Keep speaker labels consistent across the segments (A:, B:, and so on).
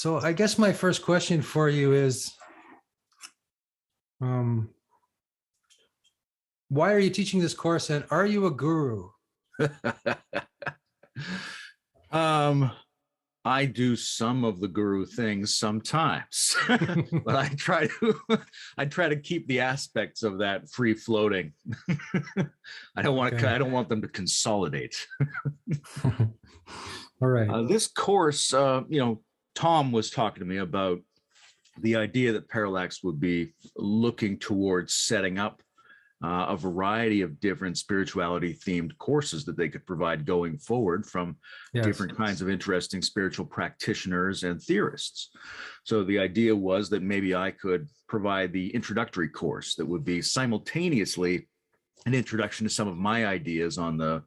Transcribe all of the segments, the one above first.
A: So I guess my first question for you is, why are you teaching this course, and are you a guru?
B: I do some of the guru things sometimes, but I try to keep the aspects of that free floating. I don't want them to consolidate.
A: All right.
B: This course, Tom was talking to me about the idea that Parallax would be looking towards setting up a variety of different spirituality themed courses that they could provide going forward from different kinds of interesting spiritual practitioners and theorists. So the idea was that maybe I could provide the introductory course that would be simultaneously an introduction to some of my ideas on the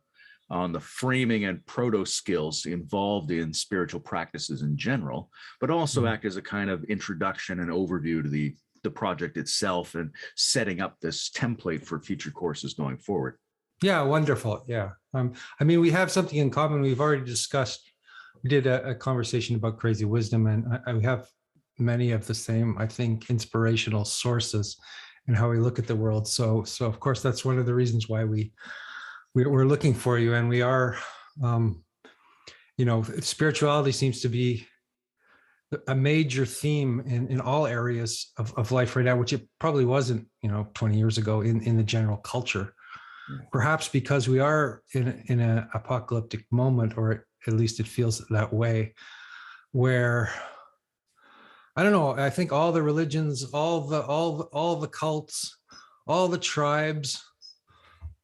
B: framing and proto skills involved in spiritual practices in general, but also act as a kind of introduction and overview to the project itself and setting up this template for future courses going forward.
A: Yeah, wonderful. Yeah. I mean, we have something in common. We've already discussed, we did a conversation about crazy wisdom, and we have many of the same, I think, inspirational sources in how we look at the world. So of course, that's one of the reasons why we're looking for you. And we are, spirituality seems to be a major theme in all areas of life right now, which it probably wasn't, 20 years ago in the general culture. Perhaps because we are in an apocalyptic moment, or at least it feels that way, where, I don't know, I think all the religions, all the cults, all the tribes,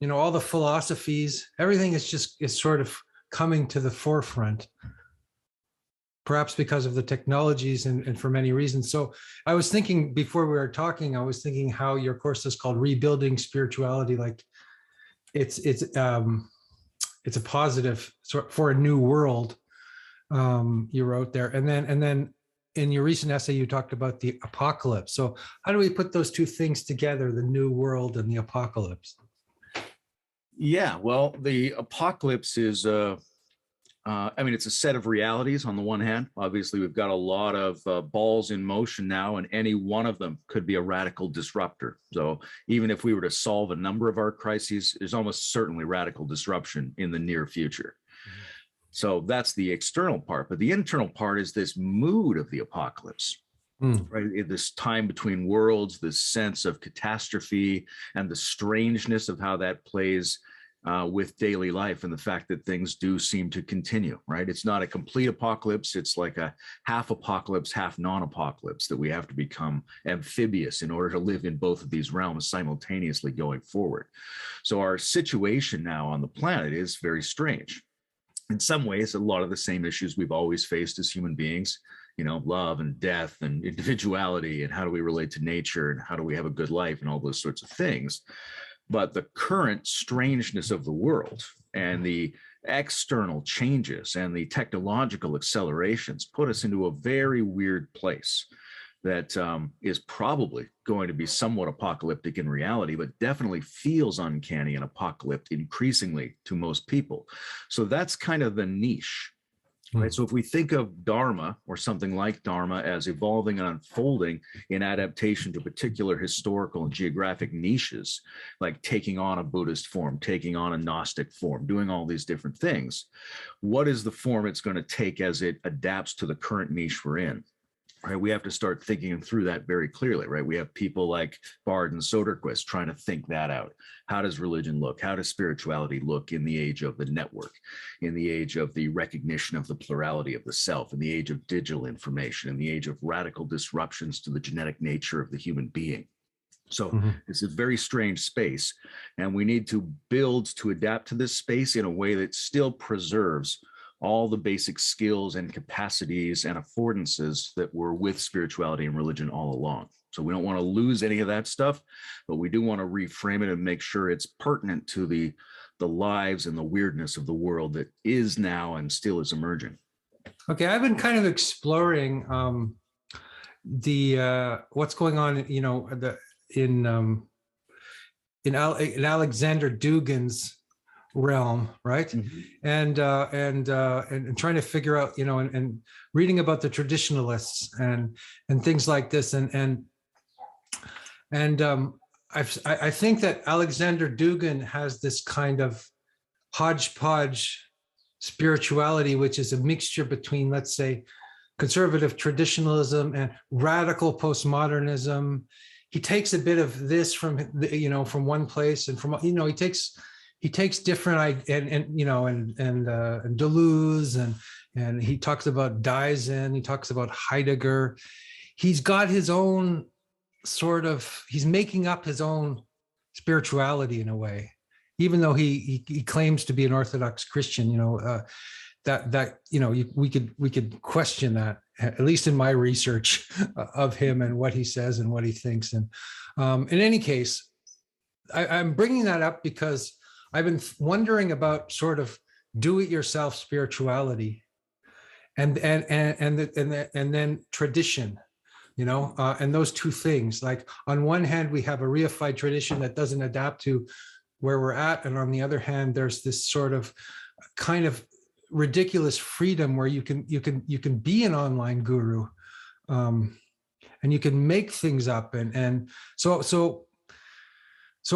A: all the philosophies, everything is sort of coming to the forefront. Perhaps because of the technologies and for many reasons. So I was thinking before we were talking, I was thinking how your course is called Rebuilding Spirituality. Like it's a positive for a new world. You wrote there, and then in your recent essay you talked about the apocalypse. So how do we put those two things together, the new world and the apocalypse?
B: Yeah, well, the apocalypse is it's a set of realities on the one hand. Obviously, we've got a lot of balls in motion now, and any one of them could be a radical disruptor. So even if we were to solve a number of our crises, there's almost certainly radical disruption in the near future. Mm-hmm. So that's the external part. But the internal part is this mood of the apocalypse. Right, this time between worlds, this sense of catastrophe and the strangeness of how that plays with daily life, and the fact that things do seem to continue, right? It's not a complete apocalypse. It's like a half apocalypse, half non-apocalypse, that we have to become amphibious in order to live in both of these realms simultaneously going forward. So our situation now on the planet is very strange. In some ways, a lot of the same issues we've always faced as human beings, love and death and individuality, and how do we relate to nature, and how do we have a good life, and all those sorts of things. But the current strangeness of the world and the external changes and the technological accelerations put us into a very weird place that is probably going to be somewhat apocalyptic in reality, but definitely feels uncanny and apocalyptic increasingly to most people. So that's kind of the niche. Right. So if we think of Dharma, or something like Dharma, as evolving and unfolding in adaptation to particular historical and geographic niches, like taking on a Buddhist form, taking on a Gnostic form, doing all these different things, what is the form it's going to take as it adapts to the current niche we're in? Right, we have to start thinking through that very clearly, right? We have people like Bard and Soderquist trying to think that out. How does religion look? How does spirituality look in the age of the network, in the age of the recognition of the plurality of the self, in the age of digital information, in the age of radical disruptions to the genetic nature of the human being? So it's a very strange space, and we need to build to adapt to this space in a way that still preserves all the basic skills and capacities and affordances that were with spirituality and religion all along. So we don't want to lose any of that stuff, but we do want to reframe it and make sure it's pertinent to the lives and the weirdness of the world that is now and still is emerging.
A: Okay, I've been kind of exploring what's going on, in Alexander Dugin's realm, right? And trying to figure out, and reading about the traditionalists and things like this, I think that Alexander Dugin has this kind of hodgepodge spirituality, which is a mixture between, let's say, conservative traditionalism and radical postmodernism. He takes a bit of this from one place, and from he takes different and Deleuze, and he talks about Dyson, he talks about Heidegger. He's got his own he's making up his own spirituality in a way, even though he claims to be an Orthodox Christian. We could question that, at least in my research of him and what he says and what he thinks. And in any case, I'm bringing that up because I've been wondering about sort of do-it-yourself spirituality, and then tradition. And those two things, like on one hand, we have a reified tradition that doesn't adapt to where we're at. And on the other hand, there's this sort of kind of ridiculous freedom where you can be an online guru, and you can make things up. And so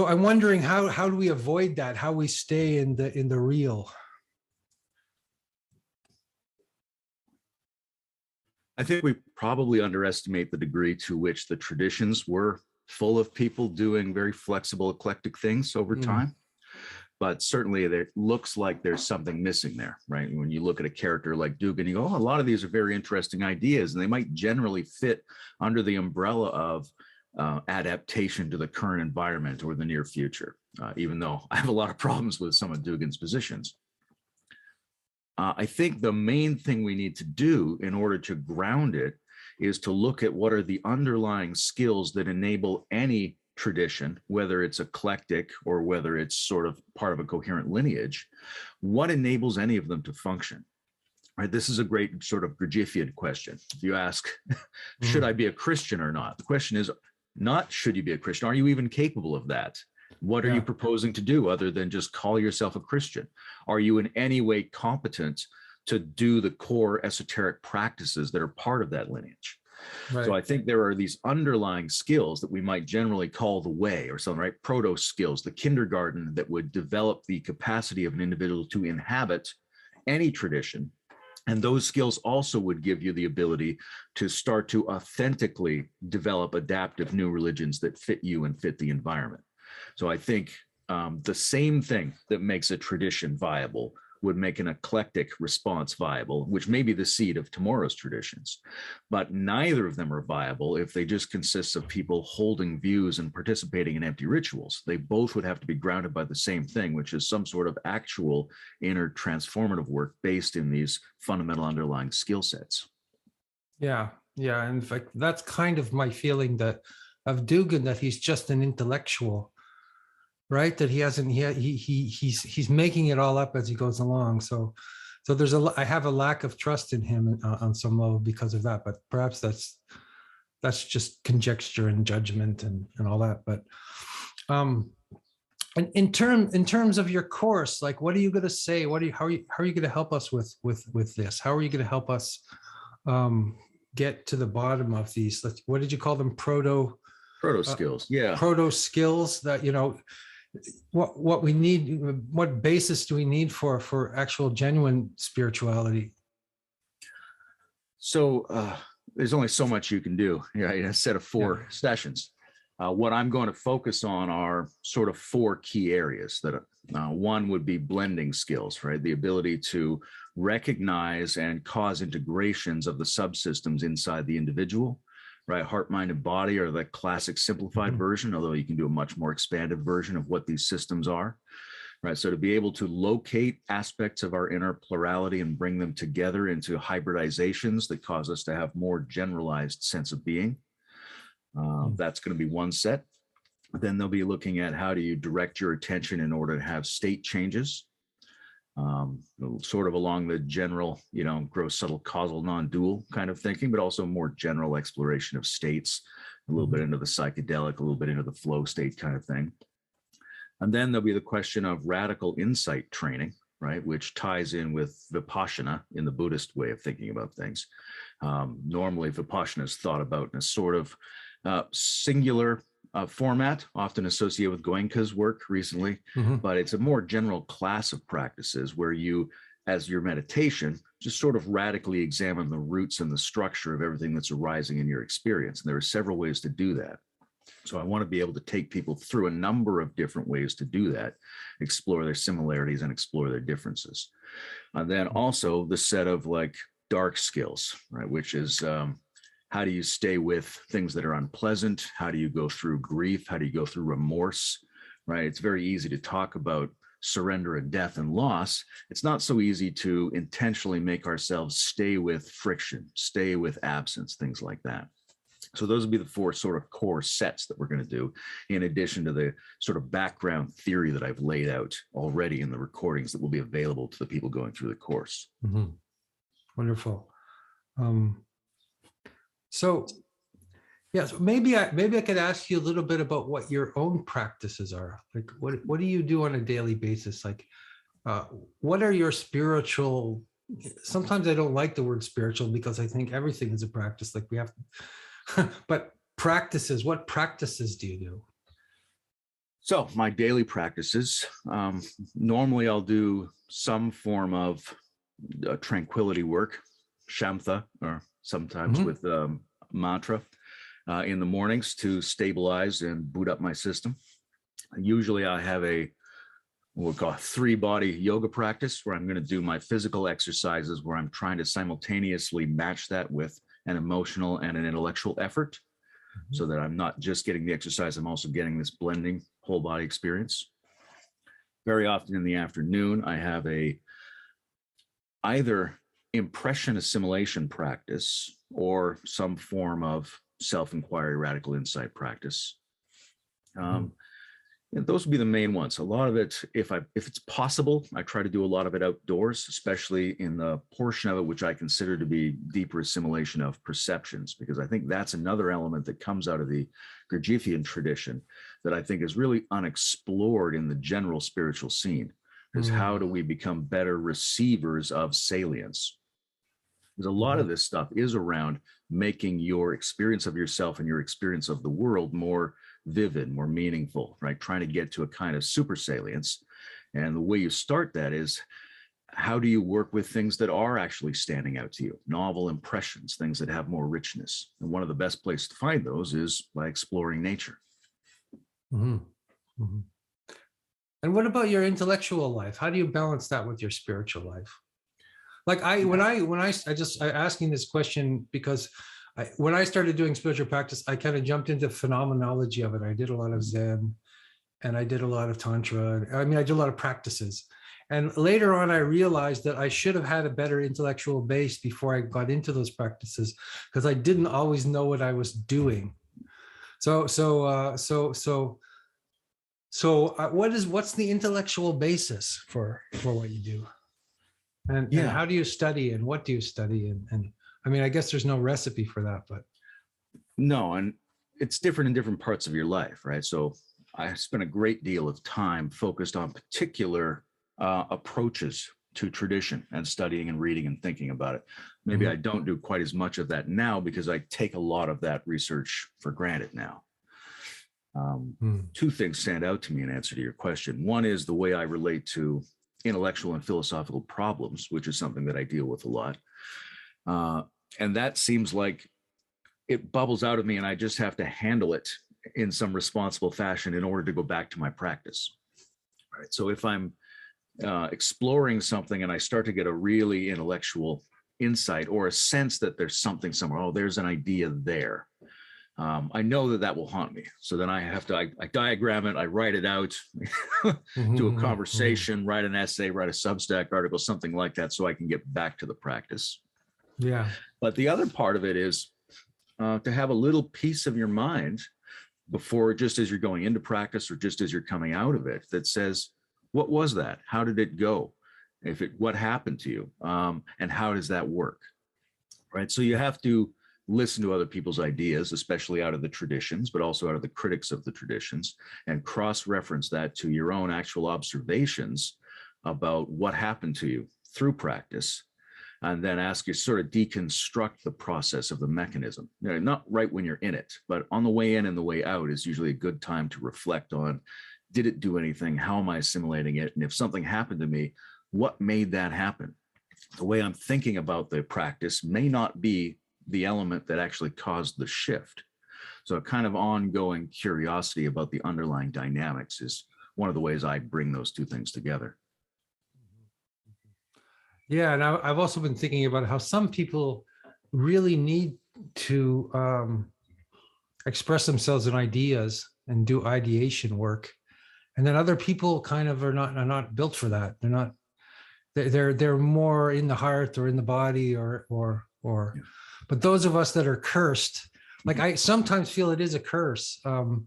A: I'm wondering how do we avoid that? How we stay in the real?
B: I think we probably underestimate the degree to which the traditions were full of people doing very flexible, eclectic things over time. But certainly it looks like there's something missing there, right? When you look at a character like Dugin, you go, oh, a lot of these are very interesting ideas, and they might generally fit under the umbrella of adaptation to the current environment or the near future, even though I have a lot of problems with some of Dugin's positions. I think the main thing we need to do in order to ground it is to look at what are the underlying skills that enable any tradition, whether it's eclectic or whether it's sort of part of a coherent lineage. What enables any of them to function? Right? This is a great sort of Gurdjieffian question. If you ask, should I be a Christian or not? The question is not, should you be a Christian? Are you even capable of that? What are you proposing to do other than just call yourself a Christian? Are you in any way competent to do the core esoteric practices that are part of that lineage? Right. So I think there are these underlying skills that we might generally call the way or something, right? Proto skills, the kindergarten that would develop the capacity of an individual to inhabit any tradition. And those skills also would give you the ability to start to authentically develop adaptive new religions that fit you and fit the environment. So I think the same thing that makes a tradition viable would make an eclectic response viable, which may be the seed of tomorrow's traditions. But neither of them are viable if they just consist of people holding views and participating in empty rituals. They both would have to be grounded by the same thing, which is some sort of actual inner transformative work based in these fundamental underlying skill sets.
A: Yeah. In fact, that's kind of my feeling of Dugin, that he's just an intellectual, right? That he's making it all up as he goes along. So I have a lack of trust in him on some level because of that, but perhaps that's just conjecture and judgment and all that. But and in terms of your course, like, what are you going to say? How are you going to help us with this? How are you going to help us get to the bottom of these? What did you call them? Proto
B: skills. Yeah.
A: Proto skills that, what we need, what basis do we need for actual genuine spirituality?
B: So there's only so much you can do, in a set of 4 sessions. What I'm going to focus on are sort of 4 key areas. That one would be blending skills, right? The ability to recognize and cause integrations of the subsystems inside the individual, right? Heart, mind, and body are the classic simplified version, although you can do a much more expanded version of what these systems are, right? So to be able to locate aspects of our inner plurality and bring them together into hybridizations that cause us to have more generalized sense of being. That's going to be one set. Then they'll be looking at how do you direct your attention in order to have state changes, sort of along the general, gross, subtle, causal, non-dual kind of thinking, but also more general exploration of states, a little bit into the psychedelic, a little bit into the flow state kind of thing. And then there'll be the question of radical insight training, right, which ties in with Vipassana in the Buddhist way of thinking about things. Normally, Vipassana is thought about in a sort of singular format, often associated with Goenka's work recently, but it's a more general class of practices where you, as your meditation, just sort of radically examine the roots and the structure of everything that's arising in your experience. And there are several ways to do that. So I want to be able to take people through a number of different ways to do that, explore their similarities and explore their differences. And then also the set of like dark skills, right, which is how do you stay with things that are unpleasant? How do you go through grief? How do you go through remorse, right? It's very easy to talk about surrender and death and loss. It's not so easy to intentionally make ourselves stay with friction, stay with absence, things like that. So those would be the four sort of core sets that we're going to do, in addition to the sort of background theory that I've laid out already in the recordings that will be available to the people going through the course.
A: Wonderful. So maybe I could ask you a little bit about what your own practices are. Like, what do you do on a daily basis? Like, what are your spiritual? Sometimes I don't like the word spiritual because I think everything is a practice. Like we have, but practices. What practices do you do?
B: So my daily practices. Normally, I'll do some form of tranquility work, shamtha, or sometimes with mantra in the mornings to stabilize and boot up my system. Usually I have a what we'll call a 3-body yoga practice where I'm going to do my physical exercises where I'm trying to simultaneously match that with an emotional and an intellectual effort so that I'm not just getting the exercise, I'm also getting this blending whole body experience. Very often in the afternoon, I have a either impression assimilation practice or some form of self-inquiry, radical insight practice. And those would be the main ones. A lot of it, if it's possible, I try to do a lot of it outdoors, especially in the portion of it which I consider to be deeper assimilation of perceptions, because I think that's another element that comes out of the Gurdjieffian tradition that I think is really unexplored in the general spiritual scene, is how do we become better receivers of salience? Because a lot of this stuff is around making your experience of yourself and your experience of the world more vivid, more meaningful, right? Trying to get to a kind of super salience. And the way you start that is, how do you work with things that are actually standing out to you? Novel impressions, things that have more richness. And one of the best places to find those is by exploring nature.
A: And what about your intellectual life? How do you balance that with your spiritual life? Like I'm asking this question because when I started doing spiritual practice, I kind of jumped into phenomenology of it. I did a lot of Zen and I did a lot of Tantra. I mean, I did a lot of practices. And later on, I realized that I should have had a better intellectual base before I got into those practices because I didn't always know what I was doing. What's the intellectual basis for what you do? And how do you study and what do you study? And I mean, I guess there's no recipe for that, but.
B: No, and it's different in different parts of your life, right? So I spent a great deal of time focused on particular approaches to tradition and studying and reading and thinking about it. Maybe I don't do quite as much of that now because I take a lot of that research for granted now. Two things stand out to me in answer to your question. One is the way I relate to intellectual and philosophical problems, which is something that I deal with a lot. And that seems like it bubbles out of me and I just have to handle it in some responsible fashion in order to go back to my practice. All right. So if I'm exploring something and I start to get a really intellectual insight or a sense that there's something somewhere, oh, there's an idea there. I know that will haunt me. So then I have to, I diagram it, I write it out, do a conversation, write an essay, write a Substack article, something like that, so I can get back to the practice.
A: Yeah.
B: But the other part of it is to have a little piece of your mind before, just as you're going into practice or just as you're coming out of it, that says, what was that? How did it go? What happened to you? And how does that work? Right. So you have to listen to other people's ideas, especially out of the traditions, but also out of the critics of the traditions, and cross-reference that to your own actual observations about what happened to you through practice, and then ask you sort of deconstruct the process of the mechanism. Not right when you're in it, but on the way in and the way out is usually a good time to reflect on, did it do anything? How am I assimilating it? And if something happened to me, what made that happen? The way I'm thinking about the practice may not be the element that actually caused the shift. So a kind of ongoing curiosity about the underlying dynamics is one of the ways I bring those two things together.
A: Yeah, and I've also been thinking about how some people really need to express themselves in ideas and do ideation work, and then other people kind of are not built for that. They're more in the heart or in the body or. Yeah. But those of us that are cursed, like I sometimes feel it is a curse to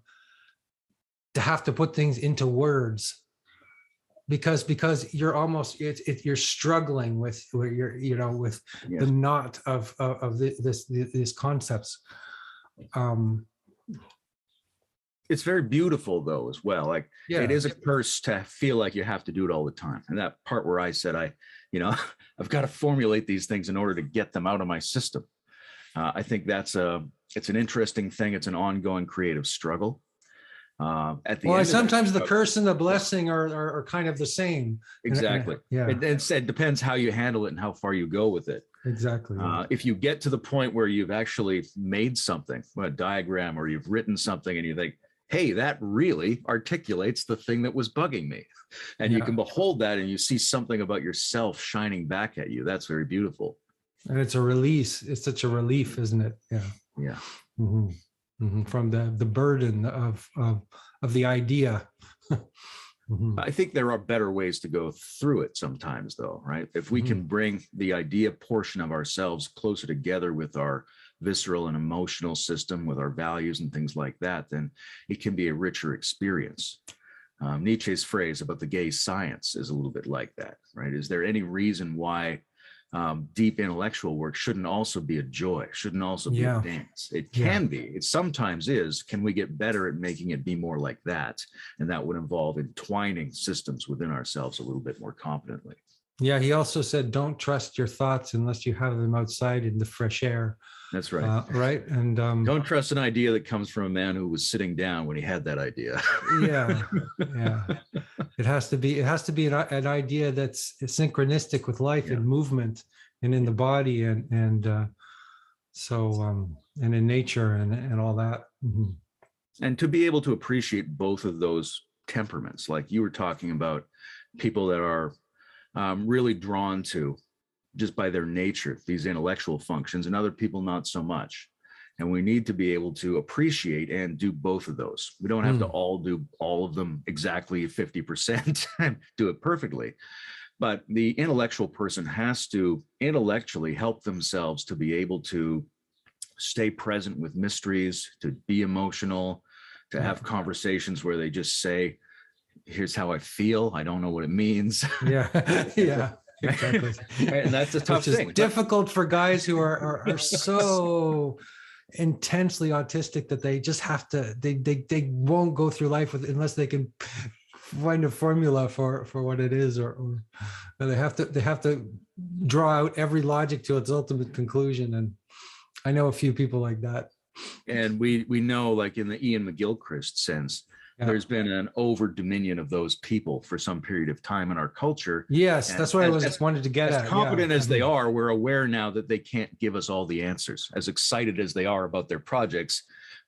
A: have to put things into words. Because you're almost you're struggling with where you're with the knot of these concepts.
B: It's very beautiful though as well. Like it is a curse to feel like you have to do it all the time. And that part where I said I've got to formulate these things in order to get them out of my system. I think it's an interesting thing. It's an ongoing creative struggle.
A: Sometimes the curse and the blessing are kind of the same.
B: Exactly. It depends how you handle it and how far you go with it.
A: Exactly.
B: If you get to the point where you've actually made something, a diagram, or you've written something and you think, hey, that really articulates the thing that was bugging me. And you can behold that and you see something about yourself shining back at you. That's very beautiful.
A: And it's a release. It's such a relief, isn't it? Yeah.
B: Yeah.
A: Mm-hmm. Mm-hmm. From the burden of the idea. Mm-hmm.
B: I think there are better ways to go through it sometimes, though, right? If we can bring the idea portion of ourselves closer together with our visceral and emotional system, with our values and things like that, then it can be a richer experience. Nietzsche's phrase about the gay science is a little bit like that, right? Is there any reason why deep intellectual work shouldn't also be a joy, shouldn't also be a dance? It can be. It sometimes is. Can we get better at making it be more like that? And that would involve entwining systems within ourselves a little bit more competently.
A: Yeah, he also said, don't trust your thoughts unless you have them outside in the fresh air.
B: That's right.
A: Right. And
B: don't trust an idea that comes from a man who was sitting down when he had that idea.
A: Yeah. It has to be an idea that's synchronistic with life and movement and in the body and in nature and all that. Mm-hmm.
B: And to be able to appreciate both of those temperaments, like you were talking about, people that are really drawn to, just by their nature, these intellectual functions, and other people not so much. And we need to be able to appreciate and do both of those. We don't have to all do all of them exactly 50% and do it perfectly. But the intellectual person has to intellectually help themselves to be able to stay present with mysteries, to be emotional, to have conversations where they just say, here's how I feel. I don't know what it means.
A: Yeah. Exactly.
B: And that's a tough thing.
A: It's difficult for guys who are so intensely autistic that they just have to, they won't go through life unless they can find a formula for what it is, or they have to draw out every logic to its ultimate conclusion. And I know a few people like that.
B: And we know, like in the Ian McGilchrist sense, there's been an over dominion of those people for some period of time in our culture.
A: Yes, that's what I wanted to get at.
B: As competent as they are, we're aware now that they can't give us all the answers. As excited as they are about their projects,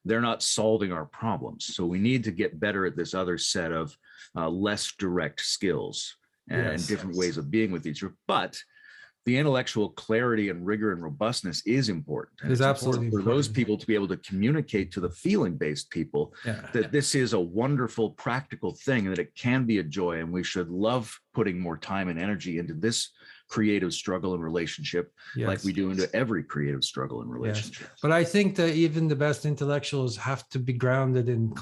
B: they're not solving our problems. So we need to get better at this other set of less direct skills and different ways of being with each other. But the intellectual clarity and rigor and robustness is important. And it's
A: absolutely
B: important for those people to be able to communicate to the feeling-based people that this is a wonderful, practical thing, and that it can be a joy, and we should love putting more time and energy into this creative struggle and relationship like we do into every creative struggle and relationship.
A: But I think that even the best intellectuals have to be grounded in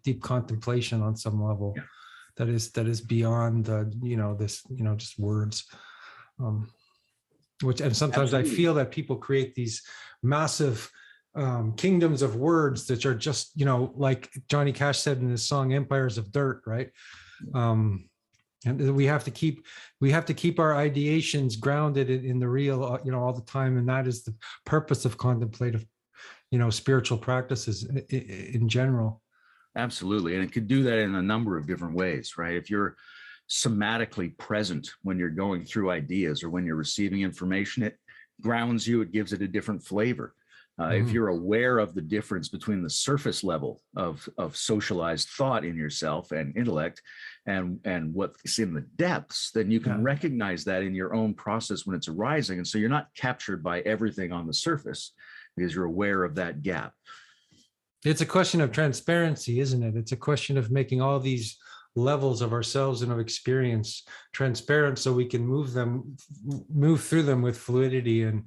A: deep contemplation on some level. That is beyond just words. And sometimes
B: Absolutely.
A: I feel that people create these massive kingdoms of words that are just, like Johnny Cash said in his song Empires of Dirt, right? And we have to keep our ideations grounded in the real, all the time. And that is the purpose of contemplative, spiritual practices in general.
B: Absolutely. And it could do that in a number of different ways, right? If you're somatically present when you're going through ideas or when you're receiving information, it grounds you, it gives it a different flavor. If you're aware of the difference between the surface level of socialized thought in yourself and intellect and what's in the depths, then you can recognize that in your own process when it's arising. And so you're not captured by everything on the surface because you're aware of that gap.
A: It's a question of transparency, isn't it? It's a question of making all these levels of ourselves and of experience transparent so we can move through them with fluidity and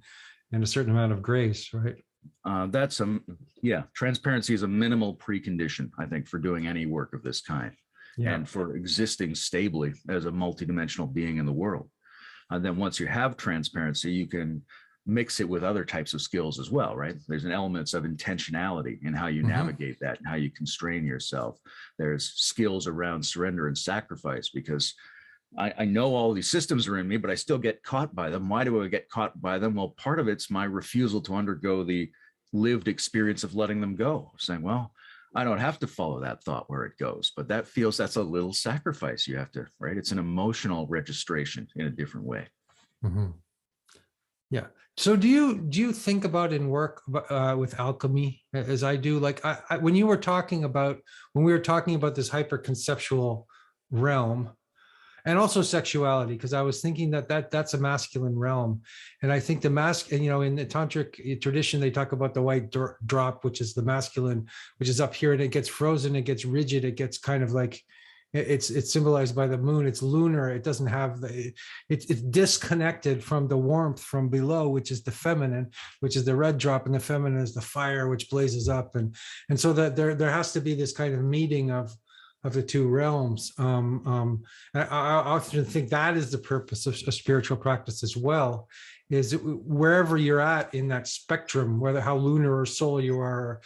A: a certain amount of grace, right?
B: Transparency is a minimal precondition, I think, for doing any work of this kind and for existing stably as a multidimensional being in the world. And then once you have transparency, you can mix it with other types of skills as well, right? There's an elements of intentionality in how you navigate that and how you constrain yourself. There's skills around surrender and sacrifice, because I know all these systems are in me, but I still get caught by them. Why do I get caught by them? Well, part of it's my refusal to undergo the lived experience of letting them go, saying, well, I don't have to follow that thought where it goes, but that's a little sacrifice you have to, right? It's an emotional registration in a different way.
A: Yeah. So do you think about in work with alchemy as I do? Like when we were talking about this hyper conceptual realm, and also sexuality, because I was thinking that's a masculine realm. And I think in the tantric tradition, they talk about the white drop, which is the masculine, which is up here, and it gets frozen, it gets rigid, it gets kind of like, it's symbolized by the moon. It's lunar. It doesn't have it's disconnected from the warmth from below, which is the feminine, which is the red drop, and the feminine is the fire, which blazes up. And so that there has to be this kind of meeting of the two realms. I often think that is the purpose of spiritual practice as well, is wherever you're at in that spectrum, whether how lunar or soul you are,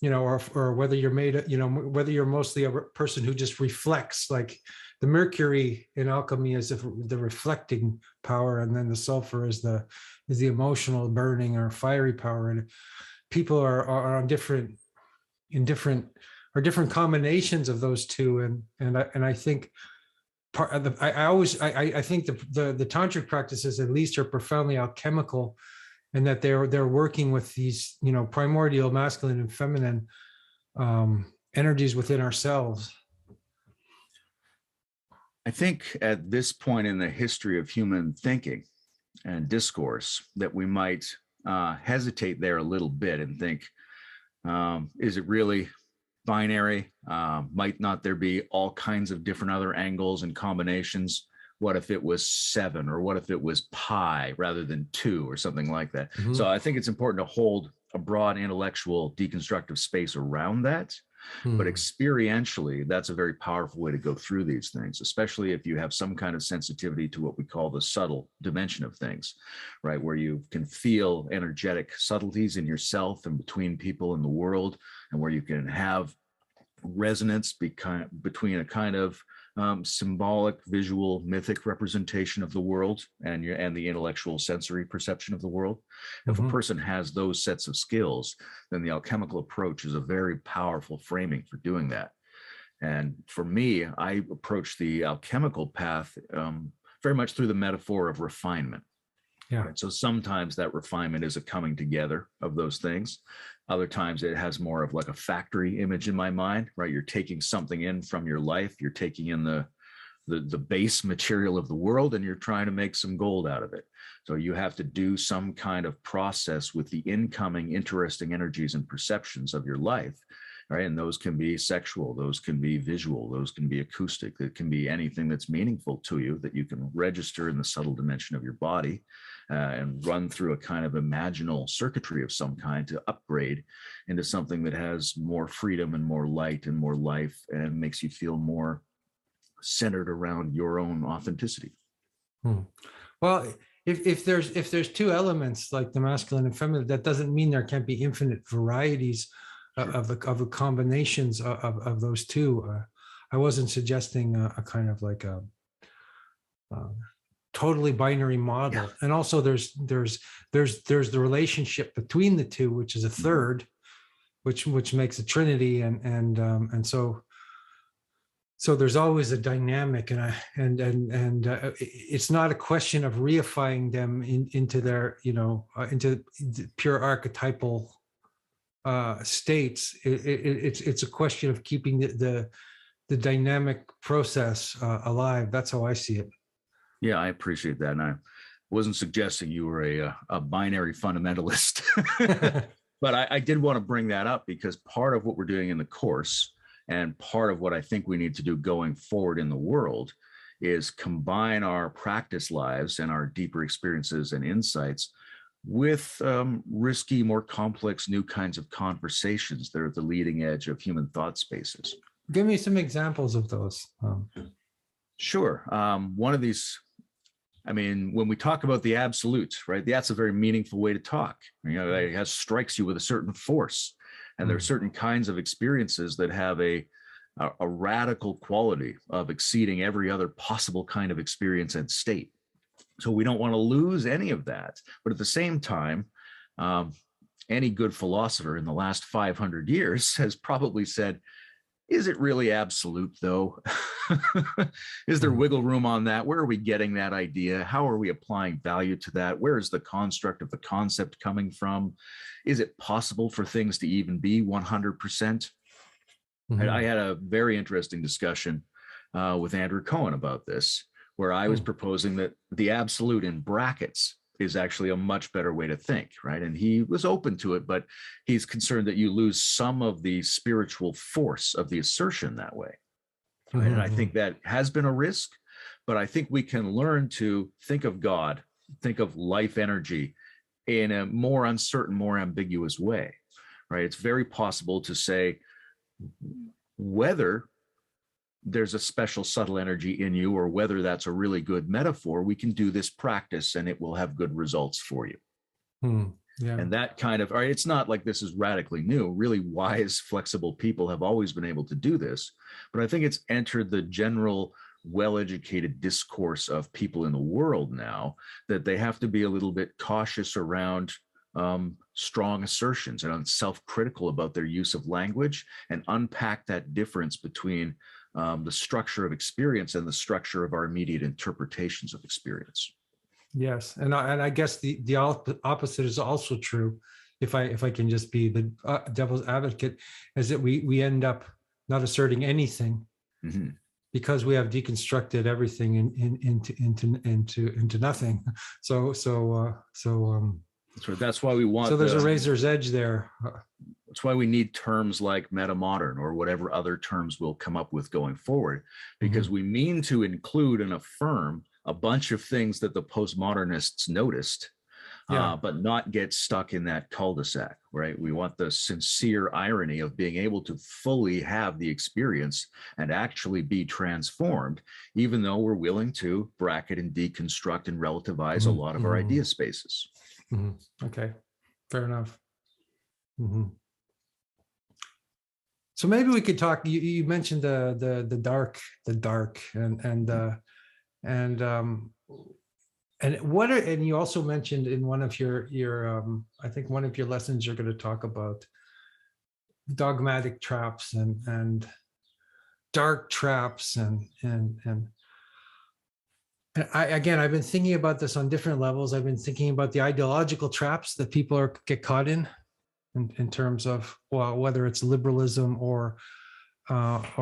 A: or whether you're whether you're mostly a person who just reflects, like the mercury in alchemy is the reflecting power, and then the sulfur is the emotional burning or fiery power. And people are on different combinations of those two, and I think I think the tantric practices at least are profoundly alchemical, and that they're working with these primordial masculine and feminine energies within ourselves.
B: I think at this point in the history of human thinking and discourse that we might hesitate there a little bit and think, is it really binary? Might not there be all kinds of different other angles and combinations? What if it was 7, or what if it was pi rather than 2, or something like that? So I think it's important to hold a broad intellectual deconstructive space around that. But experientially, that's a very powerful way to go through these things, especially if you have some kind of sensitivity to what we call the subtle dimension of things, right? Where you can feel energetic subtleties in yourself and between people in the world, and where you can have resonance between a kind of symbolic, visual, mythic representation of the world and the intellectual sensory perception of the world. If a person has those sets of skills, then the alchemical approach is a very powerful framing for doing that. And for me, I approach the alchemical path very much through the metaphor of refinement.
A: Yeah.
B: Right? So sometimes that refinement is a coming together of those things. Other times it has more of like a factory image in my mind, right? You're taking something in from your life, you're taking in the base material of the world, and you're trying to make some gold out of it. So you have to do some kind of process with the incoming interesting energies and perceptions of your life, right? And those can be sexual, those can be visual, those can be acoustic, it can be anything that's meaningful to you that you can register in the subtle dimension of your body. And run through a kind of imaginal circuitry of some kind to upgrade into something that has more freedom and more light and more life, and makes you feel more centered around your own authenticity.
A: Well, if there's two elements like the masculine and feminine, that doesn't mean there can't be infinite varieties of the combinations of those two. I wasn't suggesting a kind of like a totally binary model. And also there's the relationship between the two, which is a third, which makes a trinity, and so there's always a dynamic, and it's not a question of reifying them into their into pure archetypal states. It's a question of keeping the dynamic process alive. That's how I see it.
B: Yeah, I appreciate that, and I wasn't suggesting you were a binary fundamentalist, but I did want to bring that up because part of what we're doing in the course, and part of what I think we need to do going forward in the world, is combine our practice lives and our deeper experiences and insights with risky, more complex, new kinds of conversations that are at the leading edge of human thought spaces.
A: Give me some examples of those.
B: Sure. One of these, I mean, when we talk about the absolute, right, that's a very meaningful way to talk. It has strikes you with a certain force. And there are certain kinds of experiences that have a radical quality of exceeding every other possible kind of experience and state. So we don't want to lose any of that. But at the same time, any good philosopher in the last 500 years has probably said, is it really absolute, though? Is there wiggle room on that? Where are we getting that idea? How are we applying value to that? Where is the construct of the concept coming from? Is it possible for things to even be 100%? And I had a very interesting discussion with Andrew Cohen about this, where I was proposing that the absolute in brackets is actually a much better way to think, right? And he was open to it, but he's concerned that you lose some of the spiritual force of the assertion that way. Right? And I think that has been a risk, but I think we can learn to think of God, think of life energy in a more uncertain, more ambiguous way, right? It's very possible to say whether there's a special subtle energy in you or whether that's a really good metaphor. We can do this practice and it will have good results for you.
A: Yeah.
B: And that kind of, all right, it's not like this is radically new. Really wise, flexible people have always been able to do this. But I think it's entered the general well-educated discourse of people in the world now that they have to be a little bit cautious around strong assertions and self-critical about their use of language and unpack that difference between the structure of experience and the structure of our immediate interpretations of experience.
A: Yes, and I guess the opposite is also true. If I can just be the devil's advocate, is that we end up not asserting anything because we have deconstructed everything into nothing. So
B: that's why we want.
A: So there's a razor's edge there.
B: That's why we need terms like metamodern or whatever other terms we'll come up with going forward, because we mean to include and affirm a bunch of things that the postmodernists noticed, but not get stuck in that cul-de-sac, right? We want the sincere irony of being able to fully have the experience and actually be transformed, even though we're willing to bracket and deconstruct and relativize a lot of our idea spaces.
A: Okay, fair enough. So maybe we could talk. You mentioned the dark, and what are, and you also mentioned in one of your I think one of your lessons you're going to talk about dogmatic traps and dark traps and I've been thinking about this on different levels. I've been thinking about the ideological traps that people get caught in terms of, well, whether it's liberalism or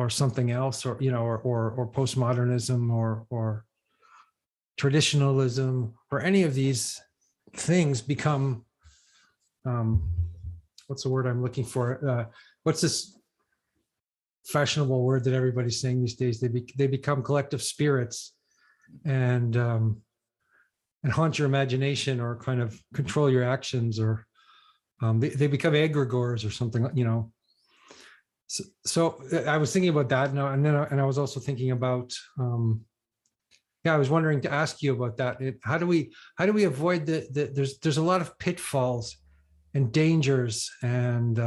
A: something else, or or postmodernism or traditionalism, or any of these things become what's the word I'm looking for? What's this fashionable word that everybody's saying these days? They become collective spirits and haunt your imagination or kind of control your actions, or they become egregores or something, So I was thinking about that now, and I was also thinking about Yeah, I was wondering to ask you about that. How do we avoid there's a lot of pitfalls and dangers and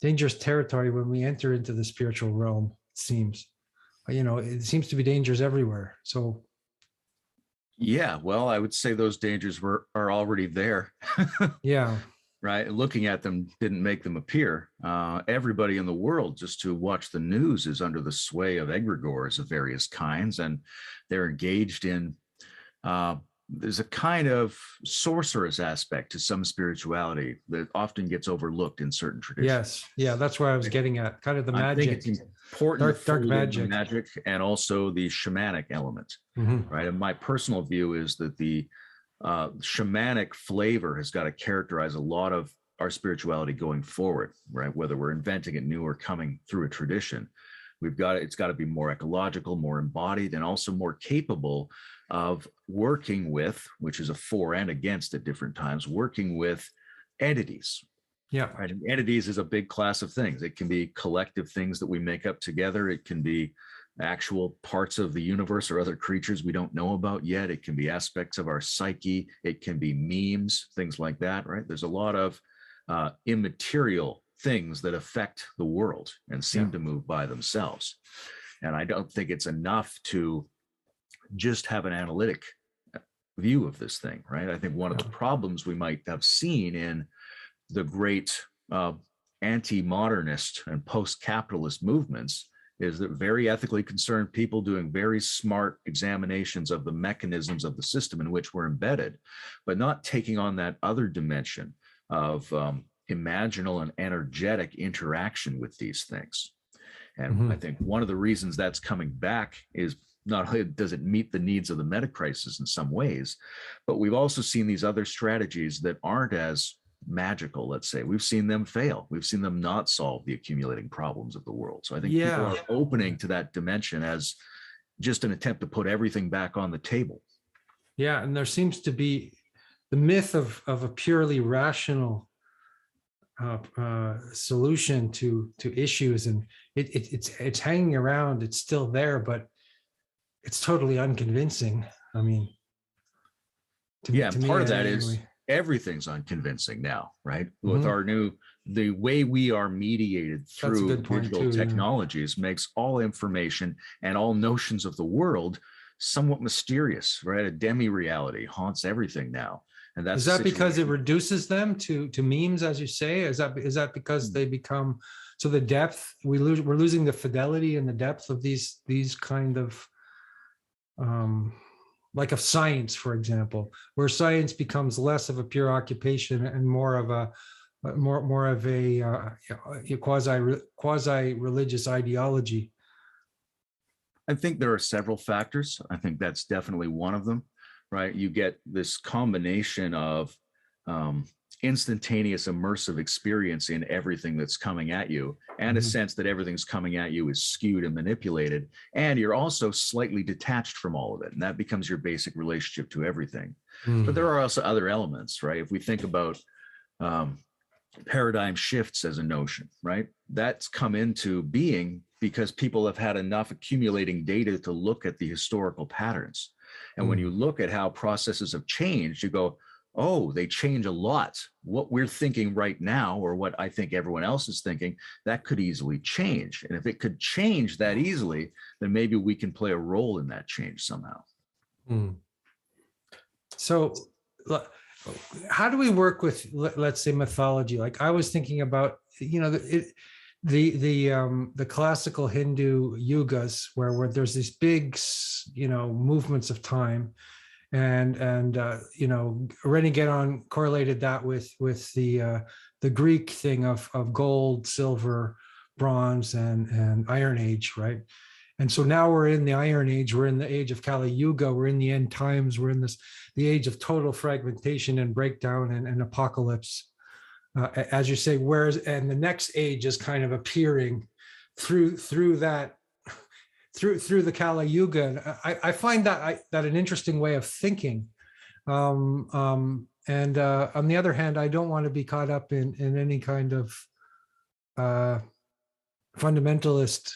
A: dangerous territory when we enter into the spiritual realm, it seems. It seems to be dangers everywhere. So
B: Yeah, well, I would say those dangers are already there.
A: yeah.
B: Right? Looking at them didn't make them appear. Everybody in the world, just to watch the news, is under the sway of egregores of various kinds, and they're engaged in. There's a kind of sorcerous aspect to some spirituality that often gets overlooked in certain traditions.
A: Yes, yeah, that's where I was getting at. Kind of the magic.
B: I think it's important
A: dark magic,
B: and also the shamanic element, right? And my personal view is that the shamanic flavor has got to characterize a lot of our spirituality going forward, right? Whether we're inventing it new or coming through a tradition, it's got to be more ecological, more embodied, and also more capable of working with, which is a for and against at different times, working with entities.
A: Yeah.
B: Right. And entities is a big class of things. It can be collective things that we make up together. It can be actual parts of the universe or other creatures we don't know about yet. It can be aspects of our psyche. It can be memes, things like that, right? There's a lot of immaterial things that affect the world and seem to move by themselves. And I don't think it's enough to just have an analytic view of this thing, right? I think one of the problems we might have seen in the great anti-modernist and post-capitalist movements is that very ethically concerned people doing very smart examinations of the mechanisms of the system in which we're embedded, but not taking on that other dimension of imaginal and energetic interaction with these things. And I think one of the reasons that's coming back is not only does it meet the needs of the Metacrisis in some ways, but we've also seen these other strategies that aren't as magical, let's say. We've seen them fail. We've seen them not solve the accumulating problems of the world. So I think people are opening to that dimension as just an attempt to put everything back on the table.
A: Yeah, and there seems to be the myth of a purely rational solution to issues, and it's hanging around. It's still there, but it's totally unconvincing. I mean,
B: part of that is everything's unconvincing now, right? With the way we are mediated through digital technologies makes all information and all notions of the world somewhat mysterious, right? A demi-reality haunts everything now. And that's
A: is that because it reduces them to memes, as you say? Is that because they become so the depth we're losing the fidelity and the depth of these kind of like of science, for example, where science becomes less of a pure occupation and more of a quasi religious ideology?
B: I think there are several factors. I think that's definitely one of them, right? You get this combination of instantaneous immersive experience in everything that's coming at you, and a sense that everything's coming at you is skewed and manipulated, and you're also slightly detached from all of it, and that becomes your basic relationship to everything. But there are also other elements, right? If we think about paradigm shifts as a notion, right? That's come into being because people have had enough accumulating data to look at the historical patterns. And when you look at how processes have changed, you go, oh, they change a lot. What we're thinking right now, or what I think everyone else is thinking, that could easily change. And if it could change that easily, then maybe we can play a role in that change somehow.
A: So how do we work with, let's say, mythology? Like I was thinking about, the classical Hindu yugas where there's these big, movements of time. And Renegade correlated that with the Greek thing of gold, silver, bronze, and Iron Age, right? And so now we're in the Iron Age, we're in the age of Kali Yuga, we're in the end times, we're in the age of total fragmentation and breakdown and apocalypse, as you say. And the next age is kind of appearing through that. Through the Kali Yuga. I find that an interesting way of thinking. And on the other hand, I don't want to be caught up in any kind of fundamentalist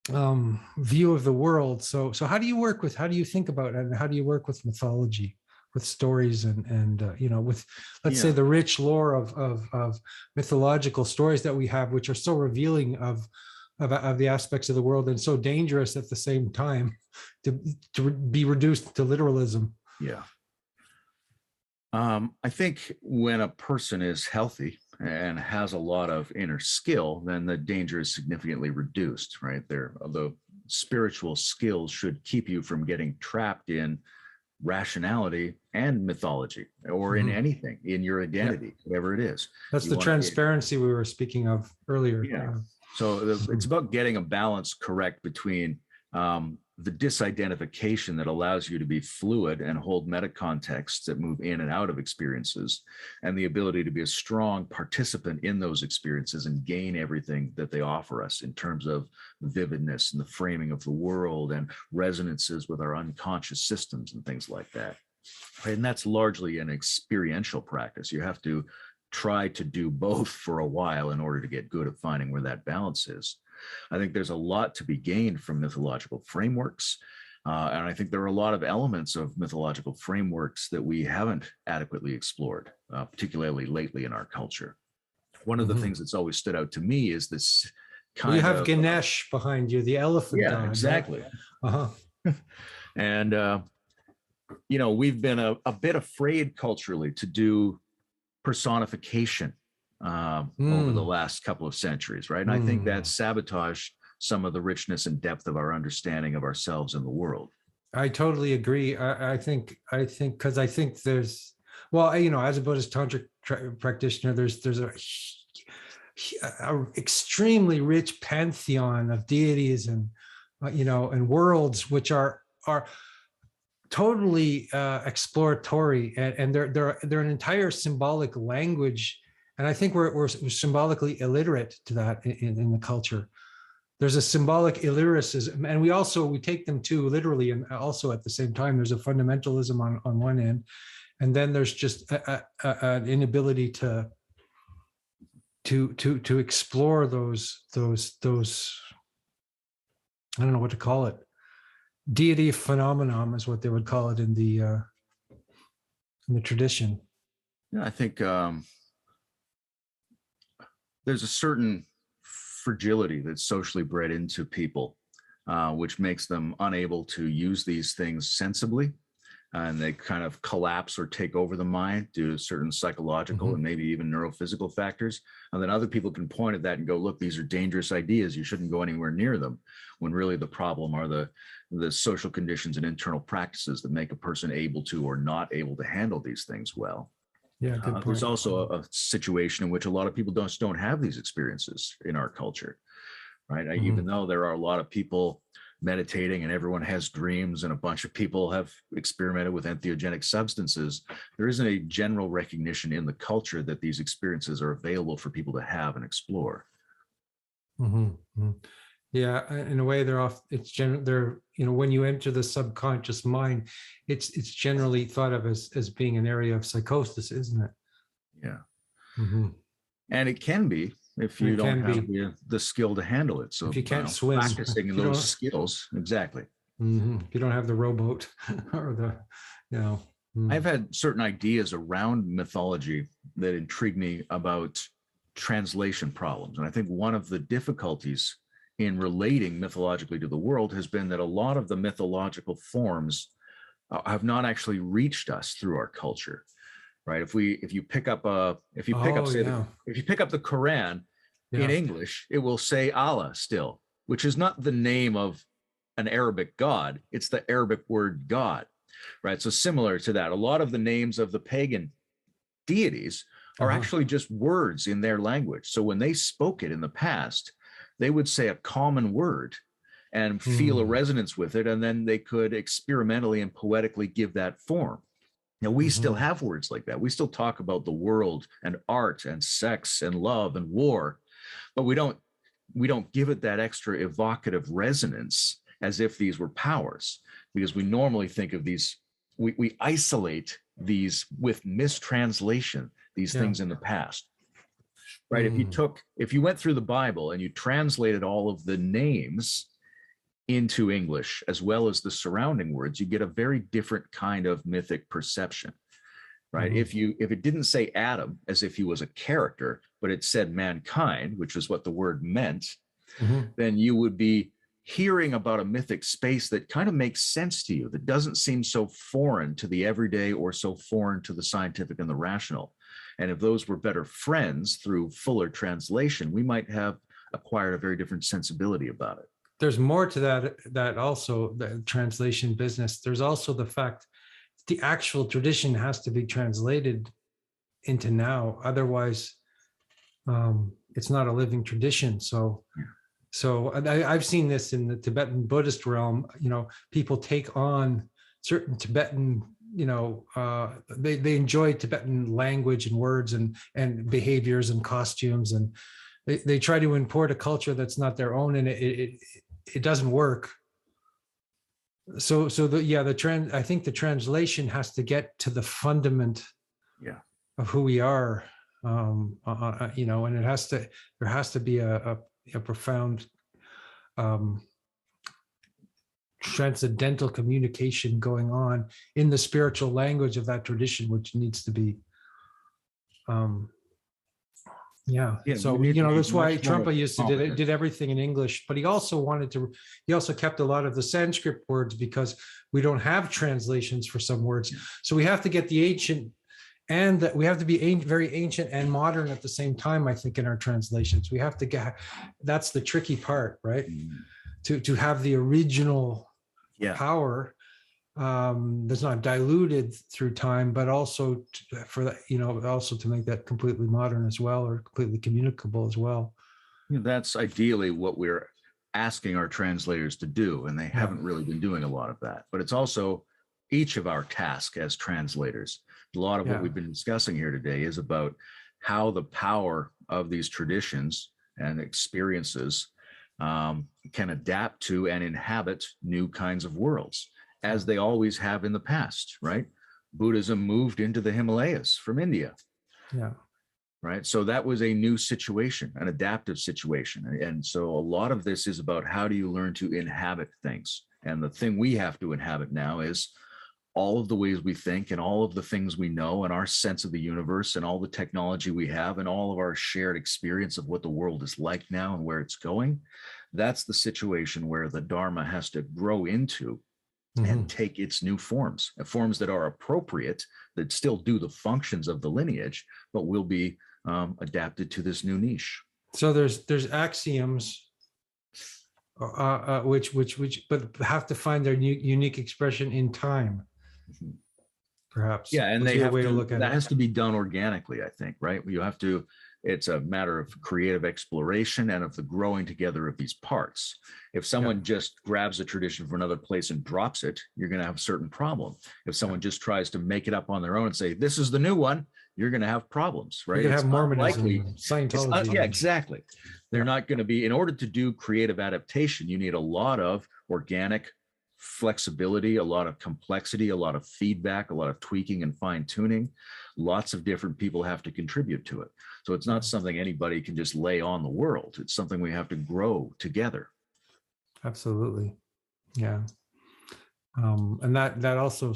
A: view of the world. So how do you work with, how do you think about it, and how do you work with mythology, with stories, and with, let's say,
B: Yeah.
A: the rich lore of mythological stories that we have, which are so revealing of the aspects of the world, and so dangerous at the same time to be reduced to literalism.
B: Yeah. I think when a person is healthy and has a lot of inner skill, then the danger is significantly reduced, right? The spiritual skills should keep you from getting trapped in rationality and mythology, or in anything, in your identity, whatever it is.
A: That's the transparency we were speaking of earlier.
B: Yeah. So it's about getting a balance correct between the disidentification that allows you to be fluid and hold meta contexts that move in and out of experiences, and the ability to be a strong participant in those experiences and gain everything that they offer us in terms of vividness and the framing of the world and resonances with our unconscious systems and things like that. And that's largely an experiential practice. You have to try to do both for a while in order to get good at finding where that balance is. I think there's a lot to be gained from mythological frameworks. And I think there are a lot of elements of mythological frameworks that we haven't adequately explored, particularly lately in our culture. One of the things that's always stood out to me is this kind of...
A: You have Ganesh behind you, the elephant god.
B: Yeah, exactly.
A: Right?
B: And, we've been a bit afraid culturally to do personification over the last couple of centuries, right? And I think that sabotaged some of the richness and depth of our understanding of ourselves and the world.
A: I totally agree. I think because I think there's, well, as a Buddhist tantric practitioner, there's a extremely rich pantheon of deities and and worlds which are totally exploratory, and they're an entire symbolic language. And I think we're symbolically illiterate to that in the culture. There's a symbolic illiteracy, and we take them too literally, and also at the same time there's a fundamentalism on one end, and then there's just an inability to explore those I don't know what to call it. Deity phenomenon is what they would call it in the tradition.
B: Yeah, I think there's a certain fragility that's socially bred into people, which makes them unable to use these things sensibly, and they kind of collapse or take over the mind due to certain psychological and maybe even neurophysical factors. And then other people can point at that and go, look, these are dangerous ideas. You shouldn't go anywhere near them. When really the problem are the social conditions and internal practices that make a person able to or not able to handle these things well.
A: Yeah, good point.
B: There's also a situation in which a lot of people don't have these experiences in our culture, right? Even though there are a lot of people meditating and everyone has dreams and a bunch of people have experimented with entheogenic substances, there isn't a general recognition in the culture that these experiences are available for people to have and explore.
A: Yeah, in a way, they're when you enter the subconscious mind, it's generally thought of as being an area of psychosis, isn't it?
B: Yeah. And it can be if you don't have the skill to handle it. So
A: if you can't swim,
B: practicing those skills, exactly.
A: If you don't have the rowboat or
B: I've had certain ideas around mythology that intrigue me about translation problems. And I think one of the difficulties in relating mythologically to the world has been that a lot of the mythological forms have not actually reached us through our culture, right? If you pick up the Quran in English, it will say Allah still, which is not the name of an Arabic god. It's the Arabic word God, right? So similar to that, a lot of the names of the pagan deities are actually just words in their language. So when they spoke it in the past, they would say a common word and feel a resonance with it, and then they could experimentally and poetically give that form. Now, we still have words like that. We still talk about the world and art and sex and love and war, but we don't give it that extra evocative resonance as if these were powers, because we normally think of these, we isolate these with mistranslation, these things in the past. Right. If you went through the Bible and you translated all of the names into English, as well as the surrounding words, you get a very different kind of mythic perception, right? If it didn't say Adam as if he was a character, but it said mankind, which is what the word meant, then you would be hearing about a mythic space that kind of makes sense to you, that doesn't seem so foreign to the everyday or so foreign to the scientific and the rational. And if those were better friends through fuller translation, we might have acquired a very different sensibility about it.
A: There's more to that also, the translation business. There's also the fact the actual tradition has to be translated into now. Otherwise, it's not a living tradition. So I've seen this in the Tibetan Buddhist realm. People take on certain Tibetan, they enjoy Tibetan language and words and behaviors and costumes, and they try to import a culture that's not their own, and it doesn't work. I think the translation has to get to the fundament of who we are, and there has to be a profound transcendental communication going on in the spiritual language of that tradition, which needs to be so that's why Trump used to did everything in English, but he also kept a lot of the Sanskrit words because we don't have translations for some words. So we have to get the ancient, and we have to be very ancient and modern at the same time, I think, in our translations. We have to get, that's the tricky part, right? To have the original power that's not diluted through time, but also also to make that completely modern as well, or completely communicable as well.
B: That's ideally what we're asking our translators to do, and they haven't really been doing a lot of that. But it's also each of our tasks as translators. A lot of what we've been discussing here today is about how the power of these traditions and experiences can adapt to and inhabit new kinds of worlds, as they always have in the past, right? Buddhism moved into the Himalayas from India. Right. So that was a new situation, an adaptive situation. And so a lot of this is about how do you learn to inhabit things? And the thing we have to inhabit now is all of the ways we think and all of the things we know and our sense of the universe and all the technology we have and all of our shared experience of what the world is like now and where it's going. That's the situation where the Dharma has to grow into and take its new forms that are appropriate, that still do the functions of the lineage, but will be adapted to this new niche.
A: So there's axioms, which but have to find their unique expression in time, perhaps.
B: Yeah, and they have that has to be done organically, I think, right? You have to. It's a matter of creative exploration and of the growing together of these parts. If someone just grabs a tradition from another place and drops it, you're going to have a certain problem. If someone just tries to make it up on their own and say, this is the new one, you're going to have problems, right?
A: You have Mormonism, Scientology.
B: Exactly. They're not going to be, in order to do creative adaptation, you need a lot of organic flexibility, a lot of complexity, a lot of feedback, a lot of tweaking and fine tuning. Lots of different people have to contribute to it. So it's not something anybody can just lay on the world. It's something we have to grow together.
A: Absolutely. Yeah. And that also,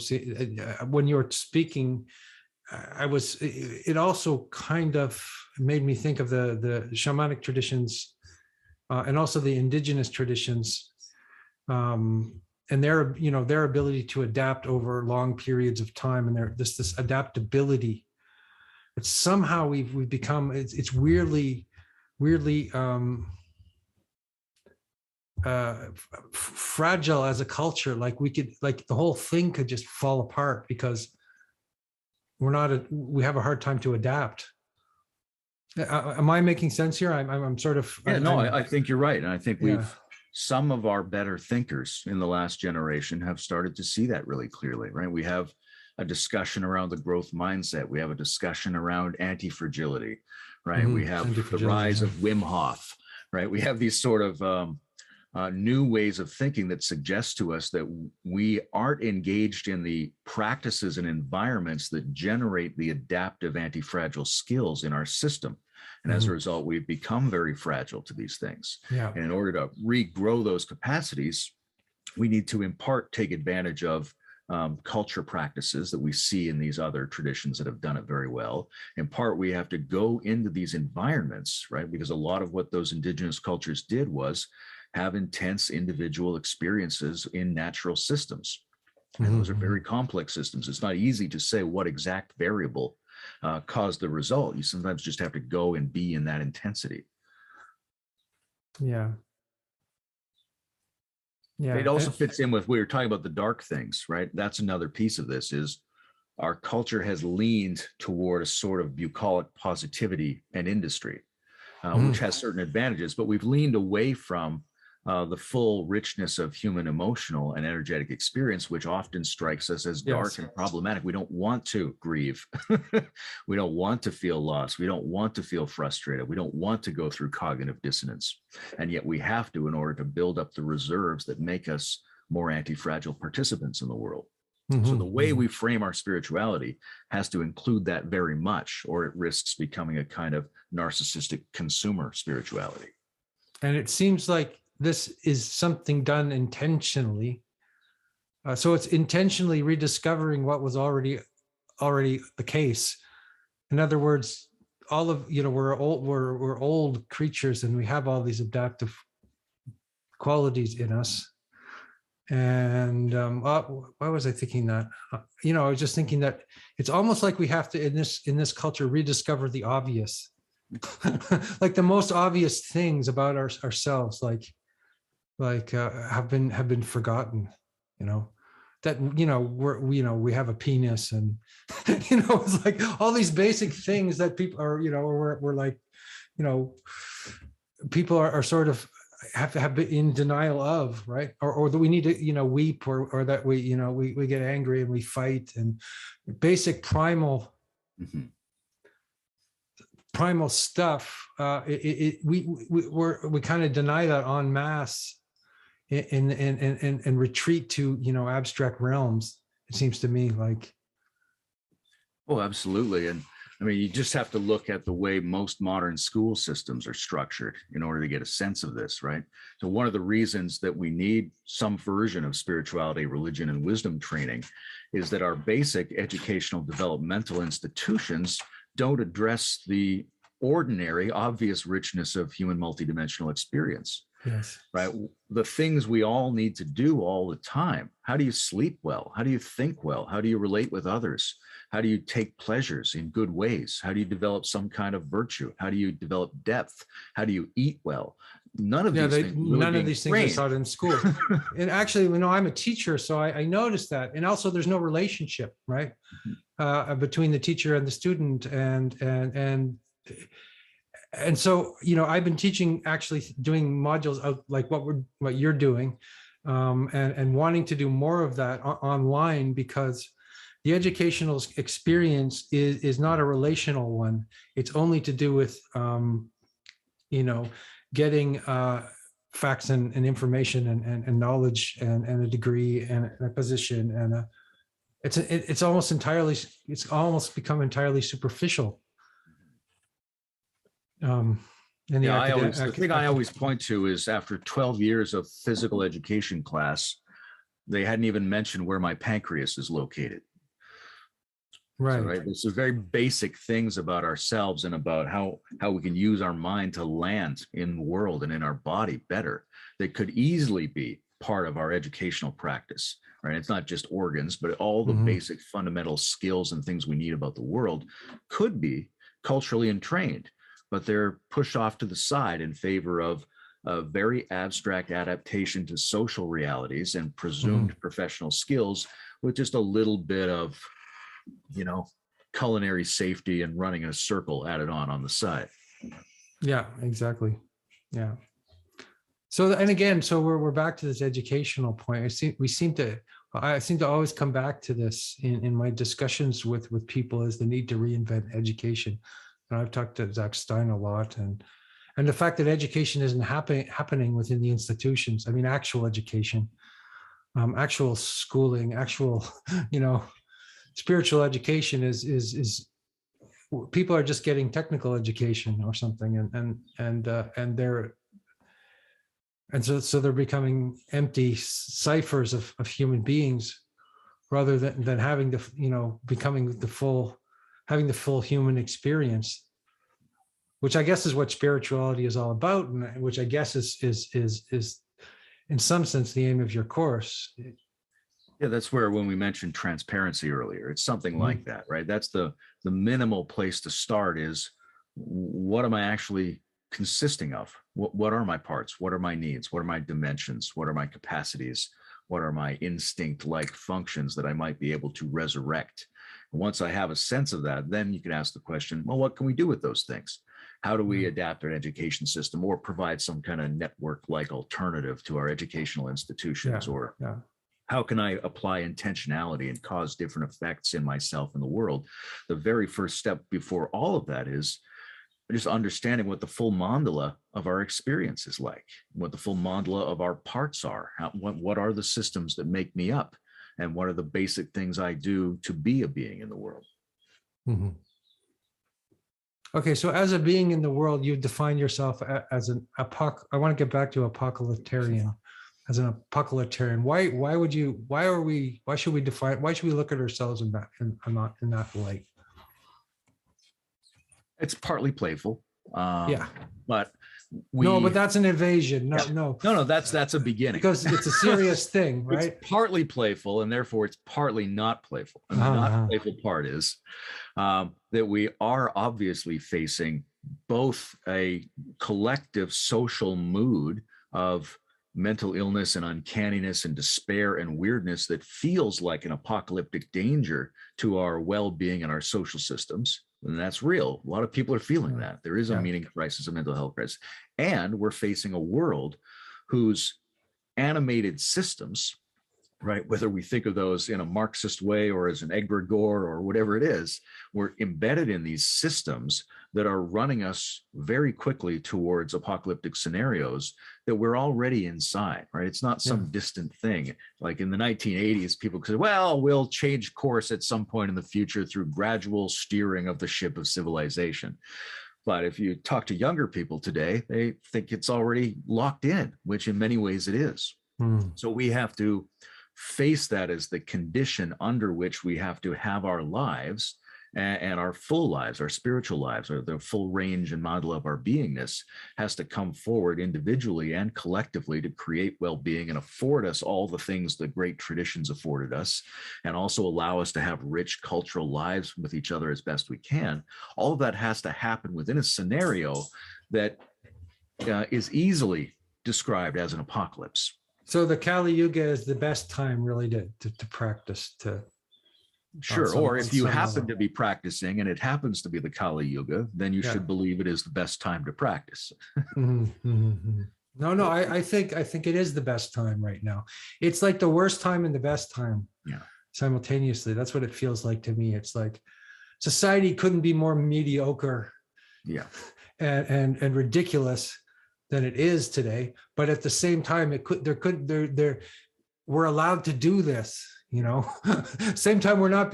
A: when you were speaking, it also kind of made me think of the shamanic traditions and also the indigenous traditions, and their ability to adapt over long periods of time, and this adaptability. But somehow we've become, it's weirdly fragile as a culture. Like the whole thing could just fall apart because we have a hard time to adapt. Am I making sense here? I'm sort of.
B: I think you're right, and I think some of our better thinkers in the last generation have started to see that really clearly, right? We have a discussion around the growth mindset. We have a discussion around anti-fragility, right? We have the rise of Wim Hof, right? We have these sort of new ways of thinking that suggest to us that we aren't engaged in the practices and environments that generate the adaptive anti-fragile skills in our system. And as a result, we've become very fragile to these things. And in order to regrow those capacities, we need to in part take advantage of culture practices that we see in these other traditions that have done it very well. In part, we have to go into these environments, right? Because a lot of what those indigenous cultures did was have intense individual experiences in natural systems. And those are very complex systems. It's not easy to say what exact variable caused the result. You sometimes just have to go and be in that intensity.
A: Yeah. Yeah.
B: It also fits in with, we were talking about the dark things, right? That's another piece of this is our culture has leaned toward a sort of bucolic positivity and industry, which has certain advantages, but we've leaned away from the full richness of human emotional and energetic experience, which often strikes us as dark and problematic. We don't want to grieve. We don't want to feel loss. We don't want to feel frustrated. We don't want to go through cognitive dissonance. And yet we have to in order to build up the reserves that make us more anti-fragile participants in the world. So the way we frame our spirituality has to include that very much, or it risks becoming a kind of narcissistic consumer spirituality.
A: And it seems like this is something done intentionally. So it's intentionally rediscovering what was already the case. In other words, all of, we're old creatures and we have all these adaptive qualities in us. And why was I thinking that? I was just thinking that it's almost like we have to, in this culture, rediscover the obvious, like the most obvious things about ourselves, like have been forgotten. That we have a penis, and it's like all these basic things that people are, we're like, people are sort of have been in denial of, right? Or that we need to, weep, or that we get angry and we fight, and basic primal stuff. We kind of deny that en masse and retreat to, abstract realms. It seems to me like.
B: Oh, absolutely. And I mean, you just have to look at the way most modern school systems are structured in order to get a sense of this, right? So one of the reasons that we need some version of spirituality, religion, and wisdom training is that our basic educational developmental institutions don't address the ordinary, obvious richness of human multidimensional experience.
A: Yes.
B: Right. The things we all need to do all the time. How do you sleep well? How do you think well? How do you relate with others? How do you take pleasures in good ways? How do you develop some kind of virtue? How do you develop depth? How do you eat well? None of these things.
A: None of these things are taught in school. And actually, I'm a teacher, so I noticed that. And also, there's no relationship, right, between the teacher and the student, and so, I've been teaching, actually doing modules out like what you're doing, and wanting to do more of that online, because the educational experience is not a relational one. It's only to do with, getting facts and information and knowledge and a degree and a position, and it's almost become entirely superficial. The
B: thing I always point to is, after 12 years of physical education class, they hadn't even mentioned where my pancreas is located.
A: Right.
B: So, right. There's some very basic things about ourselves and about how we can use our mind to land in the world and in our body better, that could easily be part of our educational practice. Right. It's not just organs, but all the basic fundamental skills and things we need about the world could be culturally entrained, but they're pushed off to the side in favor of a very abstract adaptation to social realities and presumed professional skills, with just a little bit of, culinary safety and running a circle added on the side.
A: Yeah, exactly. Yeah. So, and again, so we're back to this educational point. I seem to always come back to this in my discussions with people, as the need to reinvent education. And I've talked to Zach Stein a lot, and the fact that education isn't happening within the institutions. I mean, actual education, actual schooling, actual, spiritual education is people are just getting technical education or something, and And so they're becoming empty ciphers of human beings, rather than having the, becoming having the full human experience, which I guess is what spirituality is all about, and which I guess is in some sense the aim of your course.
B: Yeah, that's where, when we mentioned transparency earlier, it's something like that, right? That's the minimal place to start is, what am I actually consisting of? What are my parts? What are my needs? What are my dimensions? What are my capacities? What are my instinct-like functions that I might be able to resurrect? Once I have a sense of that, then you can ask the question, well, what can we do with those things? How do we adapt our education system, or provide some kind of network-like alternative to our educational institutions? How can I apply intentionality and cause different effects in myself and the world? The very first step before all of that is just understanding what the full mandala of our experience is like, what the full mandala of our parts are, what are the systems that make me up, and what are the basic things I do to be a being in the world.
A: Mm-hmm. Okay, so as a being in the world, you define yourself as an I want to get back to Apocalyptarian. As an Apocalyptarian, why should we look at ourselves in that light?
B: It's partly playful.
A: But
B: but
A: that's an evasion. No,
B: that's a beginning,
A: because it's a serious thing, right?
B: It's partly playful, and therefore it's partly not playful. And the not playful part is that we are obviously facing both a collective social mood of mental illness and uncanniness and despair and weirdness that feels like an apocalyptic danger to our well-being and our social systems. And that's real. A lot of people are feeling that. There is a meaning crisis, a mental health crisis. And we're facing a world whose animated systems, right, whether we think of those in a Marxist way or as an egregore or whatever it is, we're embedded in these systems that are running us very quickly towards apocalyptic scenarios that we're already inside, right? It's not some distant thing. Like in the 1980s, people said, well, we'll change course at some point in the future through gradual steering of the ship of civilization. But if you talk to younger people today, they think it's already locked in, which in many ways it is. So we have to face that as the condition under which we have to have our lives, and our full lives, our spiritual lives, or the full range and model of our beingness has to come forward individually and collectively to create well-being and afford us all the things the great traditions afforded us, and also allow us to have rich cultural lives with each other as best we can. All of that has to happen within a scenario that is easily described as an apocalypse.
A: So the Kali Yuga is the best time really to practice, to
B: Sure. Or if you happen to be practicing and it happens to be the Kali Yuga, then you should believe it is the best time to practice.
A: No, I think it is the best time right now. It's like the worst time and the best time simultaneously. That's what it feels like to me. It's like society couldn't be more mediocre and ridiculous than it is today. But at the same time, we're allowed to do this. Same time we're not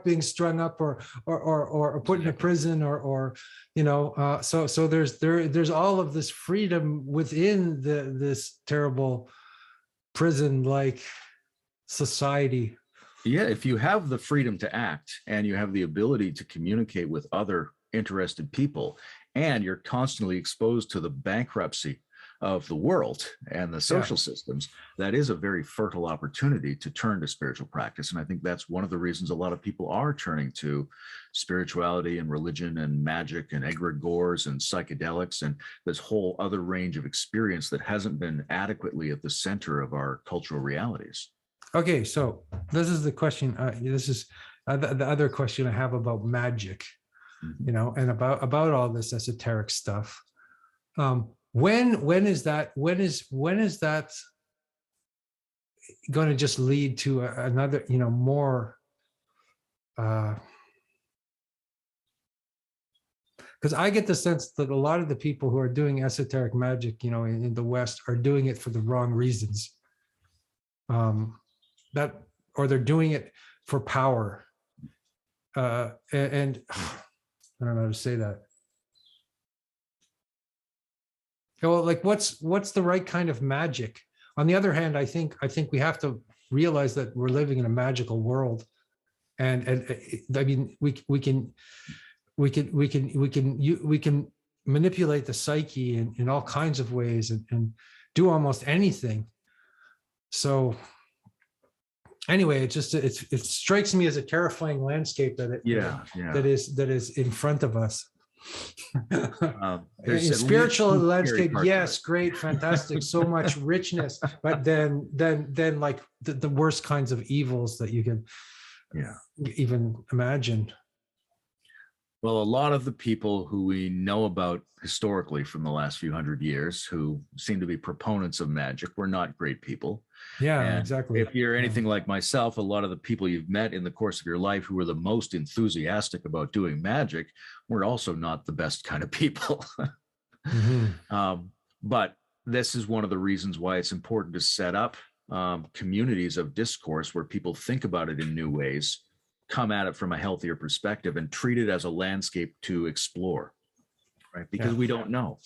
A: being strung up or put in a prison so there's all of this freedom within this terrible prison-like society. Yeah,
B: if you have the freedom to act and you have the ability to communicate with other interested people, and you're constantly exposed to the bankruptcy of the world and the social systems, that is a very fertile opportunity to turn to spiritual practice. And I think that's one of the reasons a lot of people are turning to spirituality and religion and magic and egregores and psychedelics and this whole other range of experience that hasn't been adequately at the center of our cultural realities.
A: Okay, so this is the question. This is the other question I have about magic, and about all this esoteric stuff. When is that going to just lead to another, more, because I get the sense that a lot of the people who are doing esoteric magic, in the West are doing it for the wrong reasons. Or they're doing it for power. And I don't know how to say that. Well, like what's the right kind of magic? On the other hand, I think we have to realize that we're living in a magical world, and I mean we can manipulate the psyche in all kinds of ways and do almost anything. So anyway, it strikes me as a terrifying landscape that is in front of us. In spiritual landscape, yes, great, fantastic, so much richness, but then like the worst kinds of evils that you can even imagine.
B: Well, a lot of the people who we know about historically from the last few hundred years who seem to be proponents of magic were not great people.
A: Yeah,
B: and
A: exactly.
B: If you're anything like myself, a lot of the people you've met in the course of your life who were the most enthusiastic about doing magic were also not the best kind of people. But this is one of the reasons why it's important to set up communities of discourse where people think about it in new ways, come at it from a healthier perspective, and treat it as a landscape to explore, right? Because we don't know.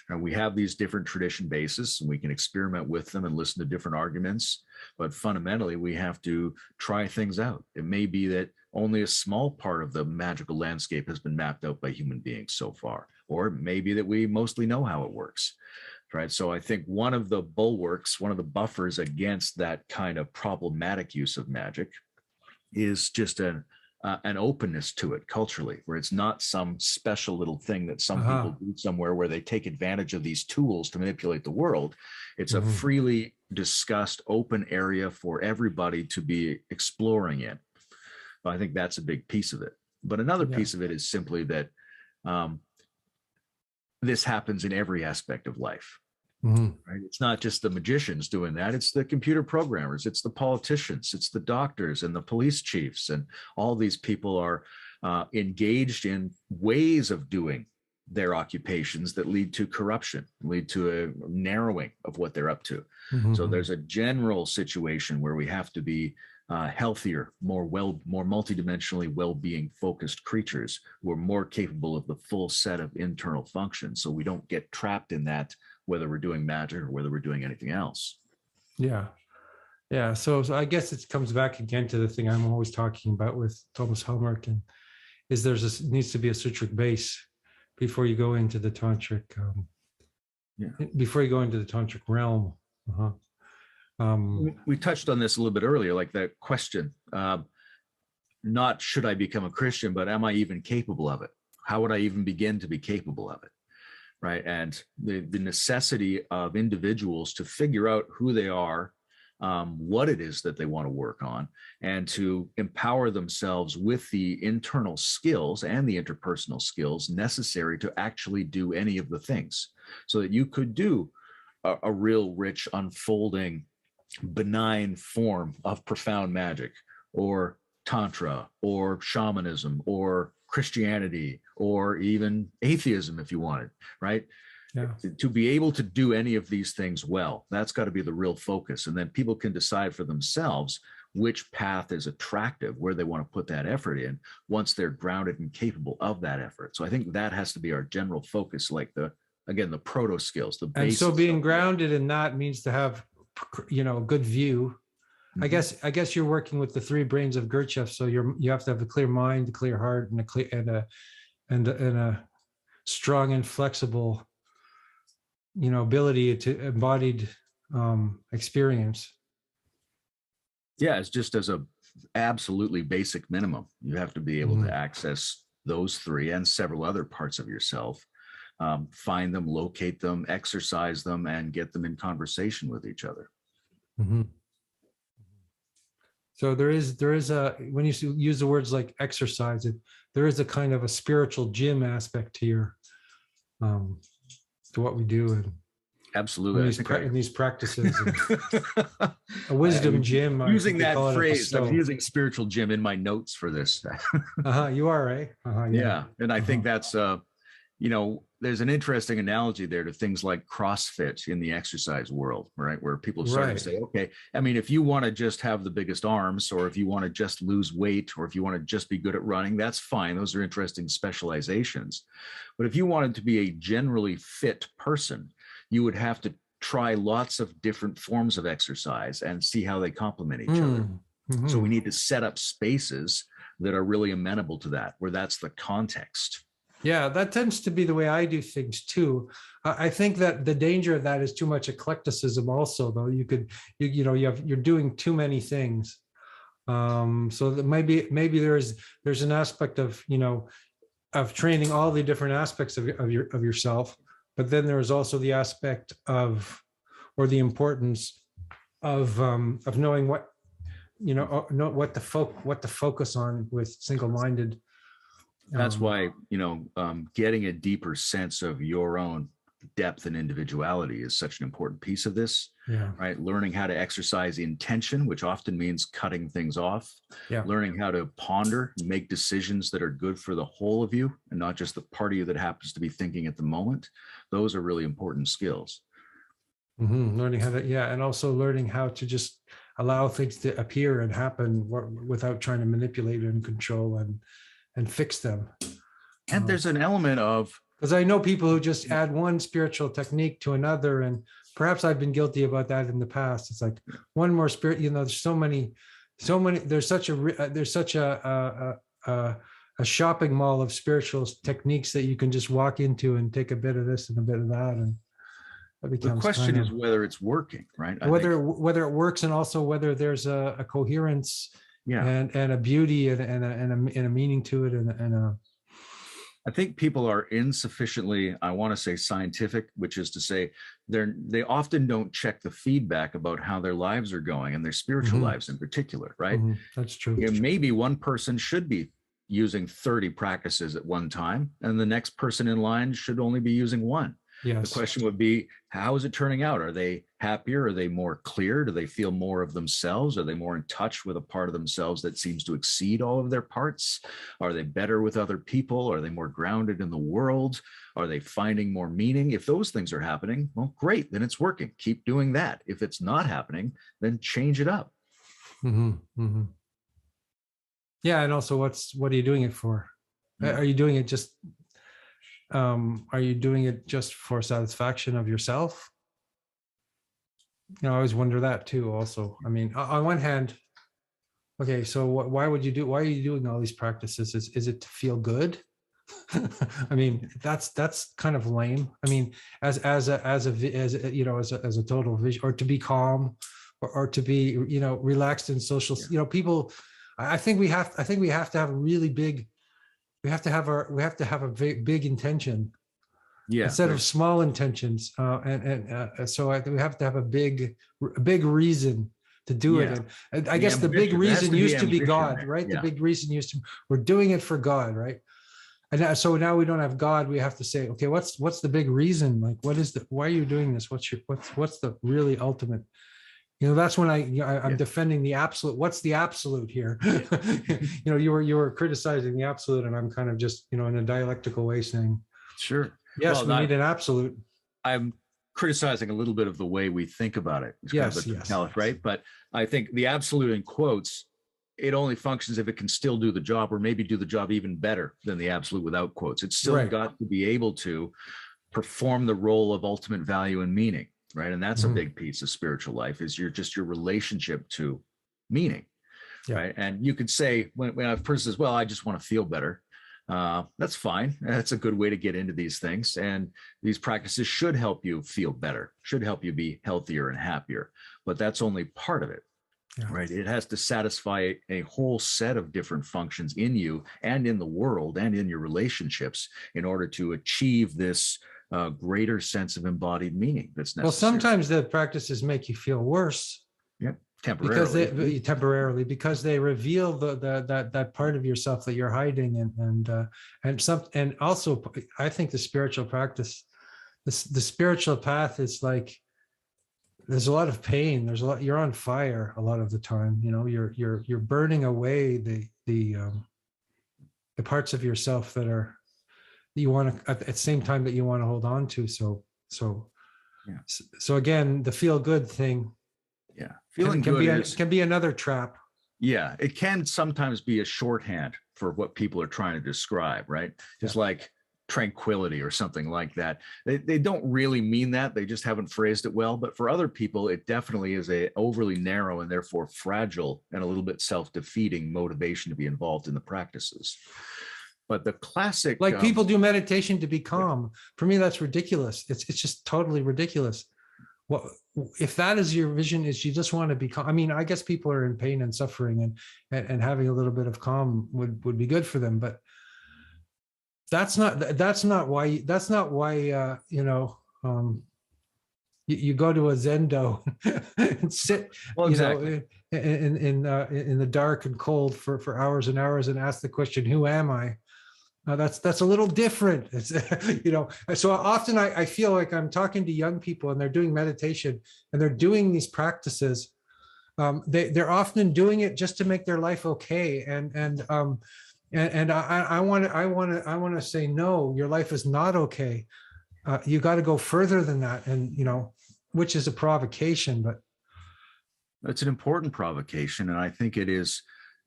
B: And we have these different tradition bases and we can experiment with them and listen to different arguments. But fundamentally, we have to try things out. It may be that only a small part of the magical landscape has been mapped out by human beings so far, or it may be that we mostly know how it works, right? So I think one of the bulwarks, one of the buffers against that kind of problematic use of magic is just an openness to it culturally, where it's not some special little thing that some people do somewhere where they take advantage of these tools to manipulate the world. It's a freely discussed open area for everybody to be exploring in. I think that's a big piece of it. But another piece of it is simply that this happens in every aspect of life. Right? It's not just the magicians doing that. It's the computer programmers, it's the politicians, it's the doctors and the police chiefs. And all these people are engaged in ways of doing their occupations that lead to corruption, lead to a narrowing of what they're up to. So there's a general situation where we have to be healthier, more multidimensionally well-being focused creatures who are more capable of the full set of internal functions. So we don't get trapped in that, whether we're doing magic or whether we're doing anything else. Yeah.
A: So I guess it comes back again to the thing I'm always talking about with Thomas Helmerich, and is needs to be a citric base before you go into the tantric, before you go into the tantric realm.
B: We touched on this a little bit earlier, like that question, not should I become a Christian, but am I even capable of it? How would I even begin to be capable of it? Right. And the necessity of individuals to figure out who they are, what it is that they want to work on, and to empower themselves with the internal skills and the interpersonal skills necessary to actually do any of the things, so that you could do a real rich, unfolding, benign form of profound magic, or tantra, or shamanism, or Christianity, or even atheism if you wanted, right? To be able to do any of these things well, that's got to be the real focus. And then people can decide for themselves which path is attractive, where they want to put that effort in once they're grounded and capable of that effort. So I think that has to be our general focus, like the proto skills, the basics.
A: And so being grounded in that means to have, a good view. I guess you're working with the three brains of Gurdjieff, so you have to have a clear mind, a clear heart, and a strong and flexible, ability to embodied experience.
B: Yeah, it's just as a absolutely basic minimum. You have to be able to access those three and several other parts of yourself, find them, locate them, exercise them, and get them in conversation with each other.
A: So there is a, when you use the words like exercise, there is a kind of a spiritual gym aspect to your to what we do, and
B: absolutely
A: in these practices. A wisdom gym.
B: Using that phrase, I'm using spiritual gym in my notes for this.
A: You are, right?
B: Yeah, and I think that's there's an interesting analogy there to things like CrossFit in the exercise world, right? Where people start to say, okay, I mean, if you want to just have the biggest arms, or if you want to just lose weight, or if you want to just be good at running, that's fine. Those are interesting specializations. But if you wanted to be a generally fit person, you would have to try lots of different forms of exercise and see how they complement each other.
A: Mm-hmm.
B: So we need to set up spaces that are really amenable to that, where that's the context.
A: Yeah, that tends to be the way I do things too. I think that the danger of that is too much eclecticism also, though. You're doing too many things. So that maybe there's an aspect of, of training all the different aspects of yourself, but then there's also the aspect of, or the importance of knowing what, know what to focus on with single-minded.
B: That's why, getting a deeper sense of your own depth and individuality is such an important piece of this.
A: Yeah.
B: Right. Learning how to exercise intention, which often means cutting things off.
A: Yeah.
B: Learning how to ponder and make decisions that are good for the whole of you and not just the part of you that happens to be thinking at the moment. Those are really important skills.
A: Mm-hmm. Learning how to, and also learning how to just allow things to appear and happen without trying to manipulate and control and fix them.
B: And there's an element of,
A: because I know people who just add one spiritual technique to another, and perhaps I've been guilty about that in the past. It's like one more spirit, there's so many, there's such a shopping mall of spiritual techniques that you can just walk into and take a bit of this and a bit of that. And that becomes
B: the question is whether it's working, right?
A: Whether it works, and also whether there's a coherence, and a beauty and a meaning to it, and a.
B: I think people are insufficiently, I want to say, scientific, which is to say they often don't check the feedback about how their lives are going, and their spiritual lives in particular, right?
A: That's true.
B: Maybe one person should be using 30 practices at one time, and the next person in line should only be using one.
A: Yes.
B: The question would be, how is it turning out? Are they happier? Are they more clear? Do they feel more of themselves? Are they more in touch with a part of themselves that seems to exceed all of their parts? Are they better with other people? Are they more grounded in the world? Are they finding more meaning? If those things are happening, well, great, then it's working. Keep doing that. If it's not happening, then change it up.
A: Yeah, and also what are you doing it for? Are you doing it just for satisfaction of yourself? I always wonder that too also. I mean, on one hand, okay, so why are you doing all these practices? Is it to feel good? I mean, that's kind of lame. I mean, as a total vision, or to be calm, or to be, relaxed in social, people, I think we have to have a really big, we have to have a big intention, instead of small intentions. So we have to have a big reason to do it. And I guess the big reason used to be God, right? The big reason we're doing it for God, right? And so now we don't have God. We have to say, okay, what's the big reason? Like, why are you doing this? What's the really ultimate? That's when I'm defending the absolute. What's the absolute here? You were criticizing the absolute, and I'm kind of just, in a dialectical way saying,
B: sure,
A: yes, we need an absolute.
B: I'm criticizing a little bit of the way we think about it. It's
A: yes,
B: right? But I think the absolute, in quotes, it only functions if it can still do the job, or maybe do the job even better than the absolute without quotes. It's still got to be able to perform the role of ultimate value and meaning. Right. And that's a big piece of spiritual life, is your relationship to meaning. Right. And you could say, when a person says, well, I just want to feel better. That's fine. That's a good way to get into these things. And these practices should help you feel better, should help you be healthier and happier. But that's only part of it. Right. It has to satisfy a whole set of different functions in you and in the world and in your relationships in order to achieve this greater sense of embodied meaning that's necessary. Well,
A: sometimes the practices make you feel worse.
B: Temporarily.
A: Because they reveal that part of yourself that you're hiding, and also I think the spiritual practice, the spiritual path is like, there's a lot of pain. There's a lot. You're on fire a lot of the time. You're burning away the parts of yourself that you want to, at the same time that you want to hold on to. So again, the feel good thing.
B: Yeah. Feeling good
A: can be another trap.
B: Yeah. It can sometimes be a shorthand for what people are trying to describe, right? Just like tranquility or something like that. They don't really mean that. They just haven't phrased it well. But for other people, it definitely is a overly narrow and therefore fragile and a little bit self-defeating motivation to be involved in the practices. But the classic,
A: like people do meditation to be calm. For me, that's ridiculous. It's just totally ridiculous. Well, if that is your vision, is you just want to be calm. I mean, I guess people are in pain and suffering, and having a little bit of calm would be good for them. But that's not why you go to a Zendo and sit,
B: exactly,
A: in the dark and cold for hours and hours and ask the question, who am I? That's a little different. It's, so often I feel like I'm talking to young people and they're doing meditation and they're doing these practices. They're often doing it just to make their life okay. And I want to say, no, your life is not okay. You got to go further than that. And, which is a provocation, but.
B: It's an important provocation. And I think it is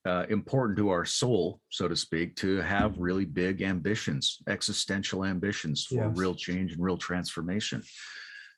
B: important to our soul, so to speak, to have really big ambitions, existential ambitions for real change and real transformation.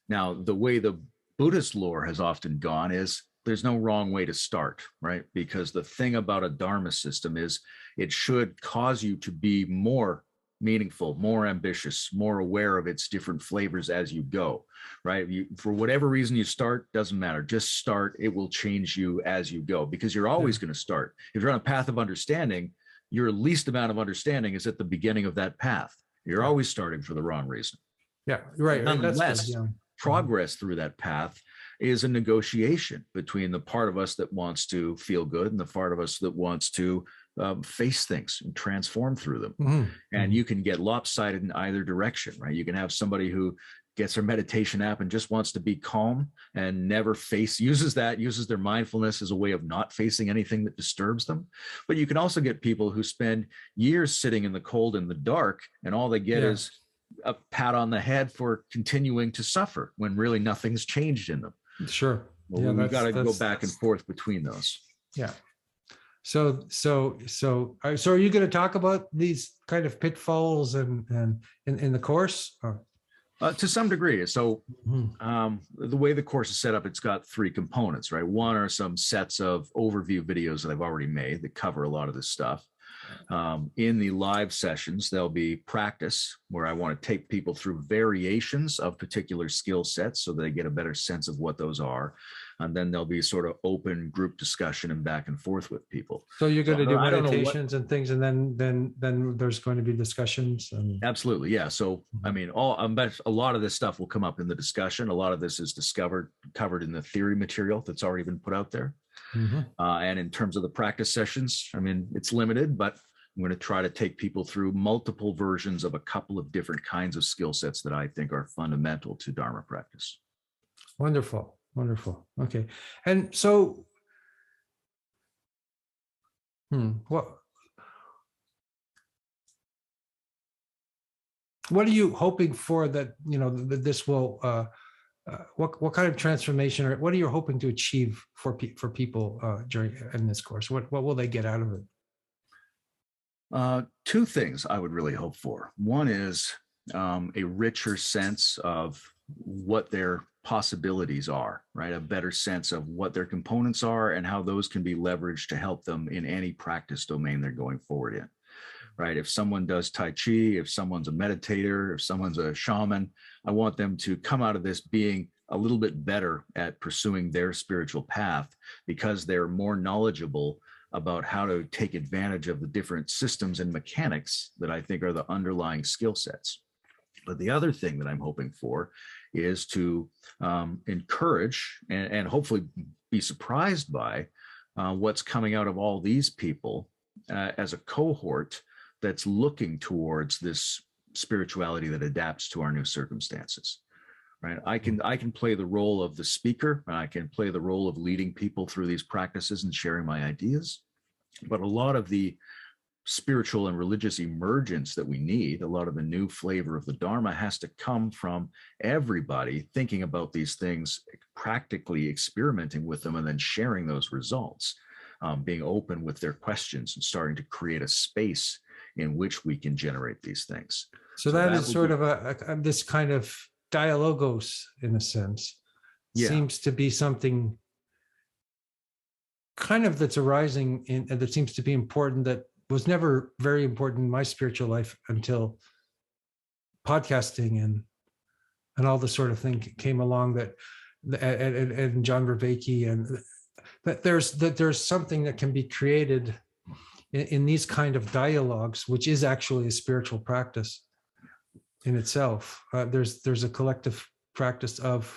B: Now, the way the Buddhist lore has often gone is there's no wrong way to start, right? Because the thing about a dharma system is it should cause you to be more meaningful, more ambitious, more aware of its different flavors as you go, right? For whatever reason you start, doesn't matter. Just start. It will change you as you go, because you're always going to start. If you're on a path of understanding, your least amount of understanding is at the beginning of that path. You're always starting for the wrong reason.
A: Yeah, right.
B: Nonetheless, progress through that path is a negotiation between the part of us that wants to feel good and the part of us that wants to face things and transform through them. And you can get lopsided in either direction, right? You can have somebody who gets their meditation app and just wants to be calm and never uses their mindfulness as a way of not facing anything that disturbs them. But you can also get people who spend years sitting in the cold and the dark, and all they get is a pat on the head for continuing to suffer when really nothing's changed in them.
A: Sure.
B: Well, we've got to go back and forth between those.
A: Yeah. So are you going to talk about these kind of pitfalls and in the course?
B: To some degree. So the way the course is set up, it's got three components, right? One are some sets of overview videos that I've already made that cover a lot of this stuff. In the live sessions, there'll be practice where I want to take people through variations of particular skill sets so they get a better sense of what those are. And then there'll be sort of open group discussion and back and forth with people.
A: So you're going to do meditations and things, and then there's going to be discussions.
B: Absolutely, yeah. So I mean, a lot of this stuff will come up in the discussion. A lot of this is covered in the theory material that's already been put out there. And in terms of the practice sessions, I mean, it's limited, but I'm going to try to take people through multiple versions of a couple of different kinds of skill sets that I think are fundamental to Dharma practice.
A: Wonderful. Okay. And so, what are you hoping for that, that this will, what kind of transformation, or what are you hoping to achieve for people in this course? What will they get out of it?
B: Two things I would really hope for. One is a richer sense of what their possibilities are, right? A better sense of what their components are and how those can be leveraged to help them in any practice domain they're going forward in, right? If someone does Tai Chi, if someone's a meditator, if someone's a shaman, I want them to come out of this being a little bit better at pursuing their spiritual path because they're more knowledgeable about how to take advantage of the different systems and mechanics that I think are the underlying skill sets. But the other thing that I'm hoping for is to encourage and hopefully be surprised by what's coming out of all these people as a cohort that's looking towards this spirituality that adapts to our new circumstances. Right? I can play the role of the speaker, and I can play the role of leading people through these practices and sharing my ideas. But a lot of the spiritual and religious emergence that we need, a lot of the new flavor of the Dharma has to come from everybody thinking about these things, practically experimenting with them, and then sharing those results, being open with their questions and starting to create a space in which we can generate these things.
A: So
B: So
A: that
B: that
A: is
B: will
A: sort
B: be,
A: of this kind of dialogos in a sense.
B: yeah.
A: Seems to be something kind of that's arising in, and that seems to be important, that was never very important in my spiritual life until podcasting and all the sort of thing came along, that and John Vervaeke, and that there's something that can be created in these kind of dialogues, which is actually a spiritual practice in itself. There's a collective practice of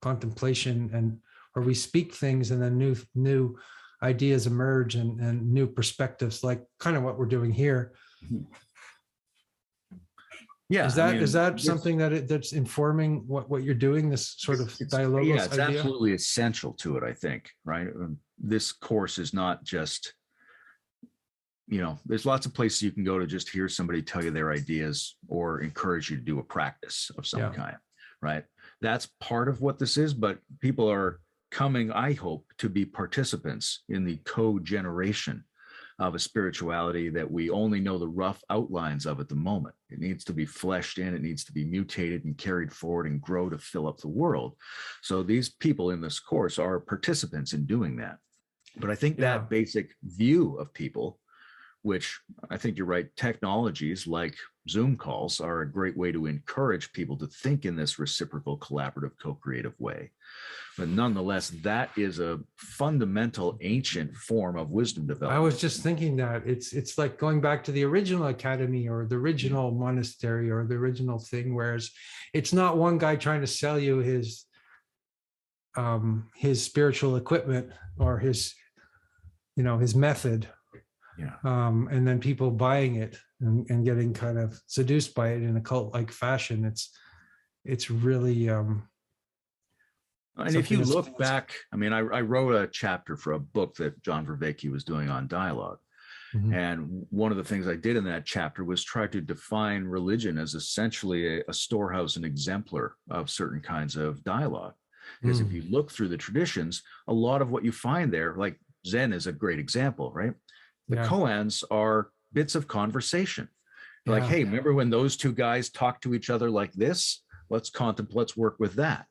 A: contemplation, and where we speak things and then new ideas emerge, and new perspectives, like kind of what we're doing here.
B: Yeah.
A: Is that something that's informing what you're doing, this sort of dialogos
B: yeah, it's
A: idea?
B: absolutely essential to it, I think, right? This course is not just, there's lots of places you can go to just hear somebody tell you their ideas or encourage you to do a practice of some kind, right? That's part of what this is, but people are coming, I hope, to be participants in the co-generation of a spirituality that we only know the rough outlines of at the moment. It needs to be fleshed in, it needs to be mutated and carried forward and grow to fill up the world. So these people in this course are participants in doing that. But I think that basic view of people, which I think you're right, technologies like Zoom calls are a great way to encourage people to think in this reciprocal, collaborative, co-creative way. But nonetheless, that is a fundamental ancient form of wisdom development.
A: I was just thinking that it's like going back to the original academy or the original monastery or the original thing, whereas it's not one guy trying to sell you his spiritual equipment or his method.
B: Yeah.
A: And then people buying it and getting kind of seduced by it in a cult-like fashion. It's really
B: and if you look back, I mean, I wrote a chapter for a book that John Vervaeke was doing on dialogue. Mm-hmm. And one of the things I did in that chapter was try to define religion as essentially a storehouse and exemplar of certain kinds of dialogue. Because if you look through the traditions, a lot of what you find there, like Zen is a great example, right? The koans are bits of conversation. Like, hey, remember when those two guys talked to each other like this? Let's contemplate, let's work with that.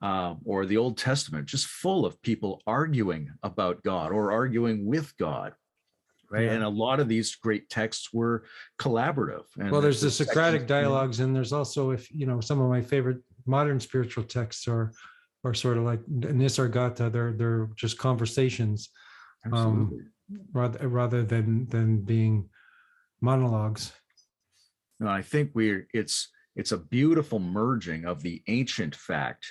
B: Or the Old Testament, just full of people arguing about God or arguing with God, right? And a lot of these great texts were collaborative. And
A: well, there's the Socratic dialogues, and there's also, if some of my favorite modern spiritual texts are sort of like Nisargata. They're just conversations, rather than being monologues.
B: No, I think it's a beautiful merging of the ancient fact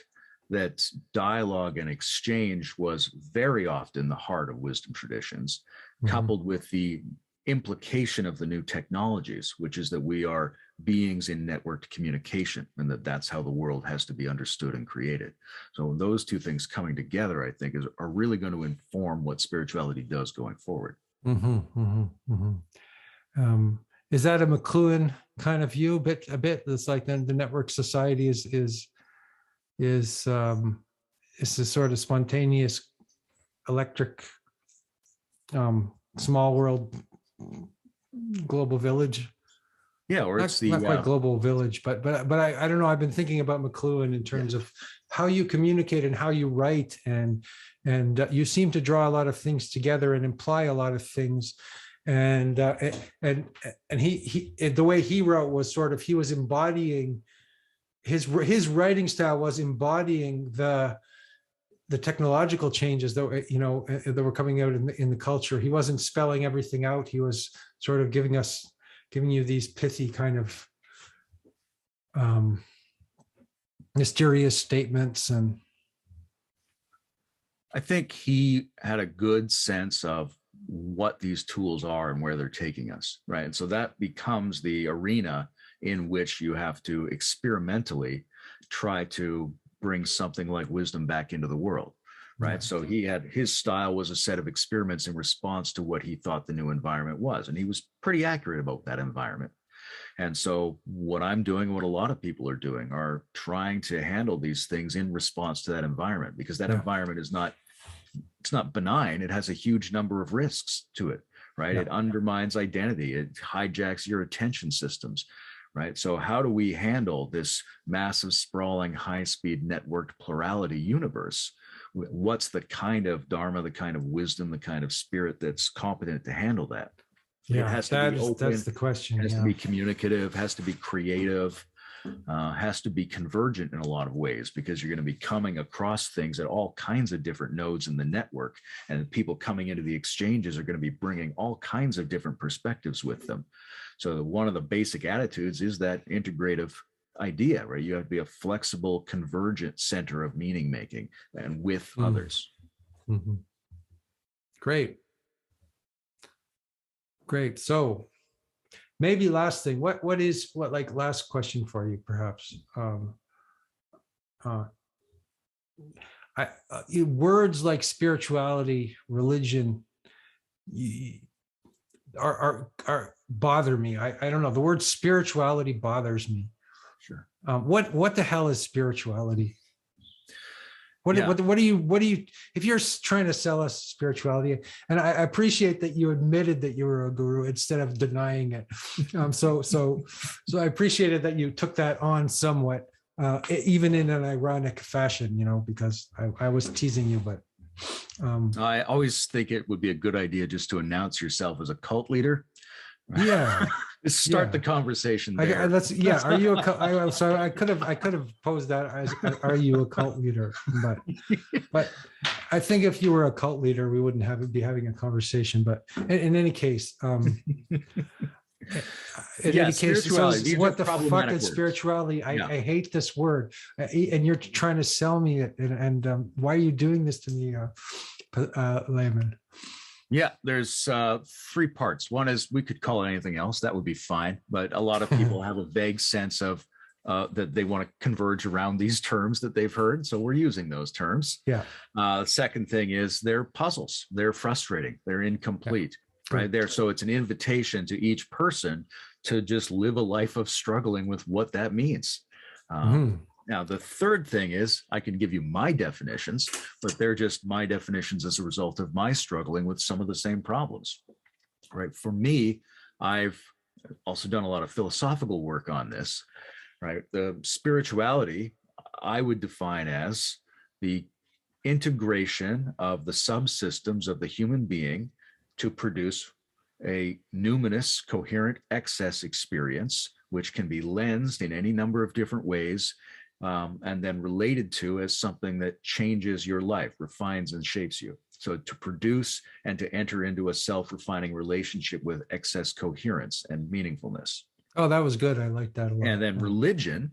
B: that dialogue and exchange was very often the heart of wisdom traditions, coupled with the implication of the new technologies, which is that we are beings in networked communication, and that's how the world has to be understood and created. So those two things coming together, I think, are really going to inform what spirituality does going forward.
A: Is that a McLuhan kind of view? A bit. It's like then the network society is a sort of spontaneous, electric, small world, global village.
B: Yeah, or it's
A: not quite global village, but I don't know. I've been thinking about McLuhan in terms of how you communicate and how you write, and you seem to draw a lot of things together and imply a lot of things. And he the way he wrote was sort of, he was embodying his writing style was embodying the technological changes that were coming out in the culture. He wasn't spelling everything out. He was sort of giving you these pithy kind of mysterious statements. And
B: I think he had a good sense of what these tools are and where they're taking us, right? And so that becomes the arena in which you have to experimentally try to bring something like wisdom back into the world, right? So his style was a set of experiments in response to what he thought the new environment was, and he was pretty accurate about that environment. And so what I'm doing, what a lot of people are doing, are trying to handle these things in response to that environment, because that environment is not benign. It has a huge number of risks to it, right? It undermines identity. It hijacks your attention systems, right? So how do we handle this massive, sprawling, high-speed networked plurality universe? What's the kind of dharma, the kind of wisdom, the kind of spirit that's competent to handle that? It has to be open,
A: that's the question.
B: has to be communicative, has to be creative, has to be convergent in a lot of ways, because you're going to be coming across things at all kinds of different nodes in the network, and people coming into the exchanges are going to be bringing all kinds of different perspectives with them. So one of the basic attitudes is that integrative idea, right? You have to be a flexible, convergent center of meaning making and with others.
A: Mm-hmm. Great. So maybe last thing, what last question for you, perhaps. Words like spirituality, religion, are bother me. I don't know. The word spirituality bothers me.
B: Sure.
A: What the hell is spirituality? What do you, if you're trying to sell us spirituality, and I appreciate that you admitted that you were a guru instead of denying it. So I appreciated that you took that on somewhat, even in an ironic fashion, because I was teasing you, but.
B: I always think it would be a good idea just to announce yourself as a cult leader.
A: Yeah.
B: Start the conversation there.
A: Are you a so I could have posed that as, are you a cult leader? But I think if you were a cult leader, we wouldn't be having a conversation. But in any case, so what the fuck is spirituality? I hate this word, and you're trying to sell me it. And why are you doing this to me, Layman?
B: Yeah, there's 3 parts. One is, we could call it anything else. That would be fine. But a lot of people have a vague sense of that they want to converge around these terms that they've heard. So we're using those terms.
A: Yeah.
B: Second thing is, they're puzzles. They're frustrating. They're incomplete. Right there. So it's an invitation to each person to just live a life of struggling with what that means. Now, the third thing is, I can give you my definitions, but they're just my definitions as a result of my struggling with some of the same problems. Right. For me, I've also done a lot of philosophical work on this. Right. The spirituality I would define as the integration of the subsystems of the human being to produce a numinous, coherent excess experience, which can be lensed in any number of different ways, and then related to as something that changes your life, refines and shapes you. So to produce and to enter into a self-refining relationship with excess coherence and meaningfulness.
A: Oh, that was good. I like that a lot.
B: And then religion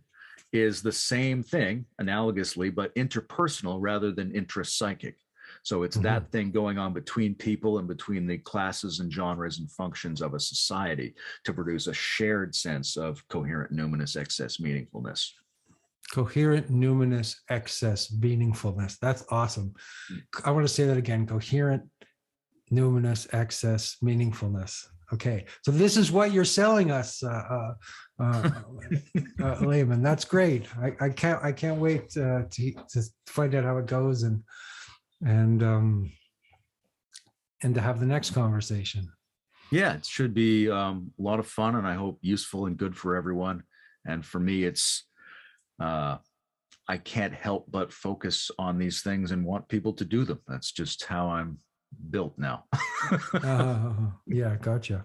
B: is the same thing, analogously, but interpersonal rather than intrapsychic. So it's that thing going on between people and between the classes and genres and functions of a society to produce a shared sense of coherent, numinous, excess meaningfulness.
A: Coherent, numinous, excess meaningfulness. That's awesome. I want to say that again. Coherent, numinous, excess meaningfulness. Okay. So this is what you're selling us, Layman. That's great. I can't wait to find out how it goes and to have the next conversation.
B: Yeah, it should be a lot of fun, and I hope useful and good for everyone. And for me, it's I can't help but focus on these things and want people to do them. That's just how I'm built now.
A: Yeah, gotcha.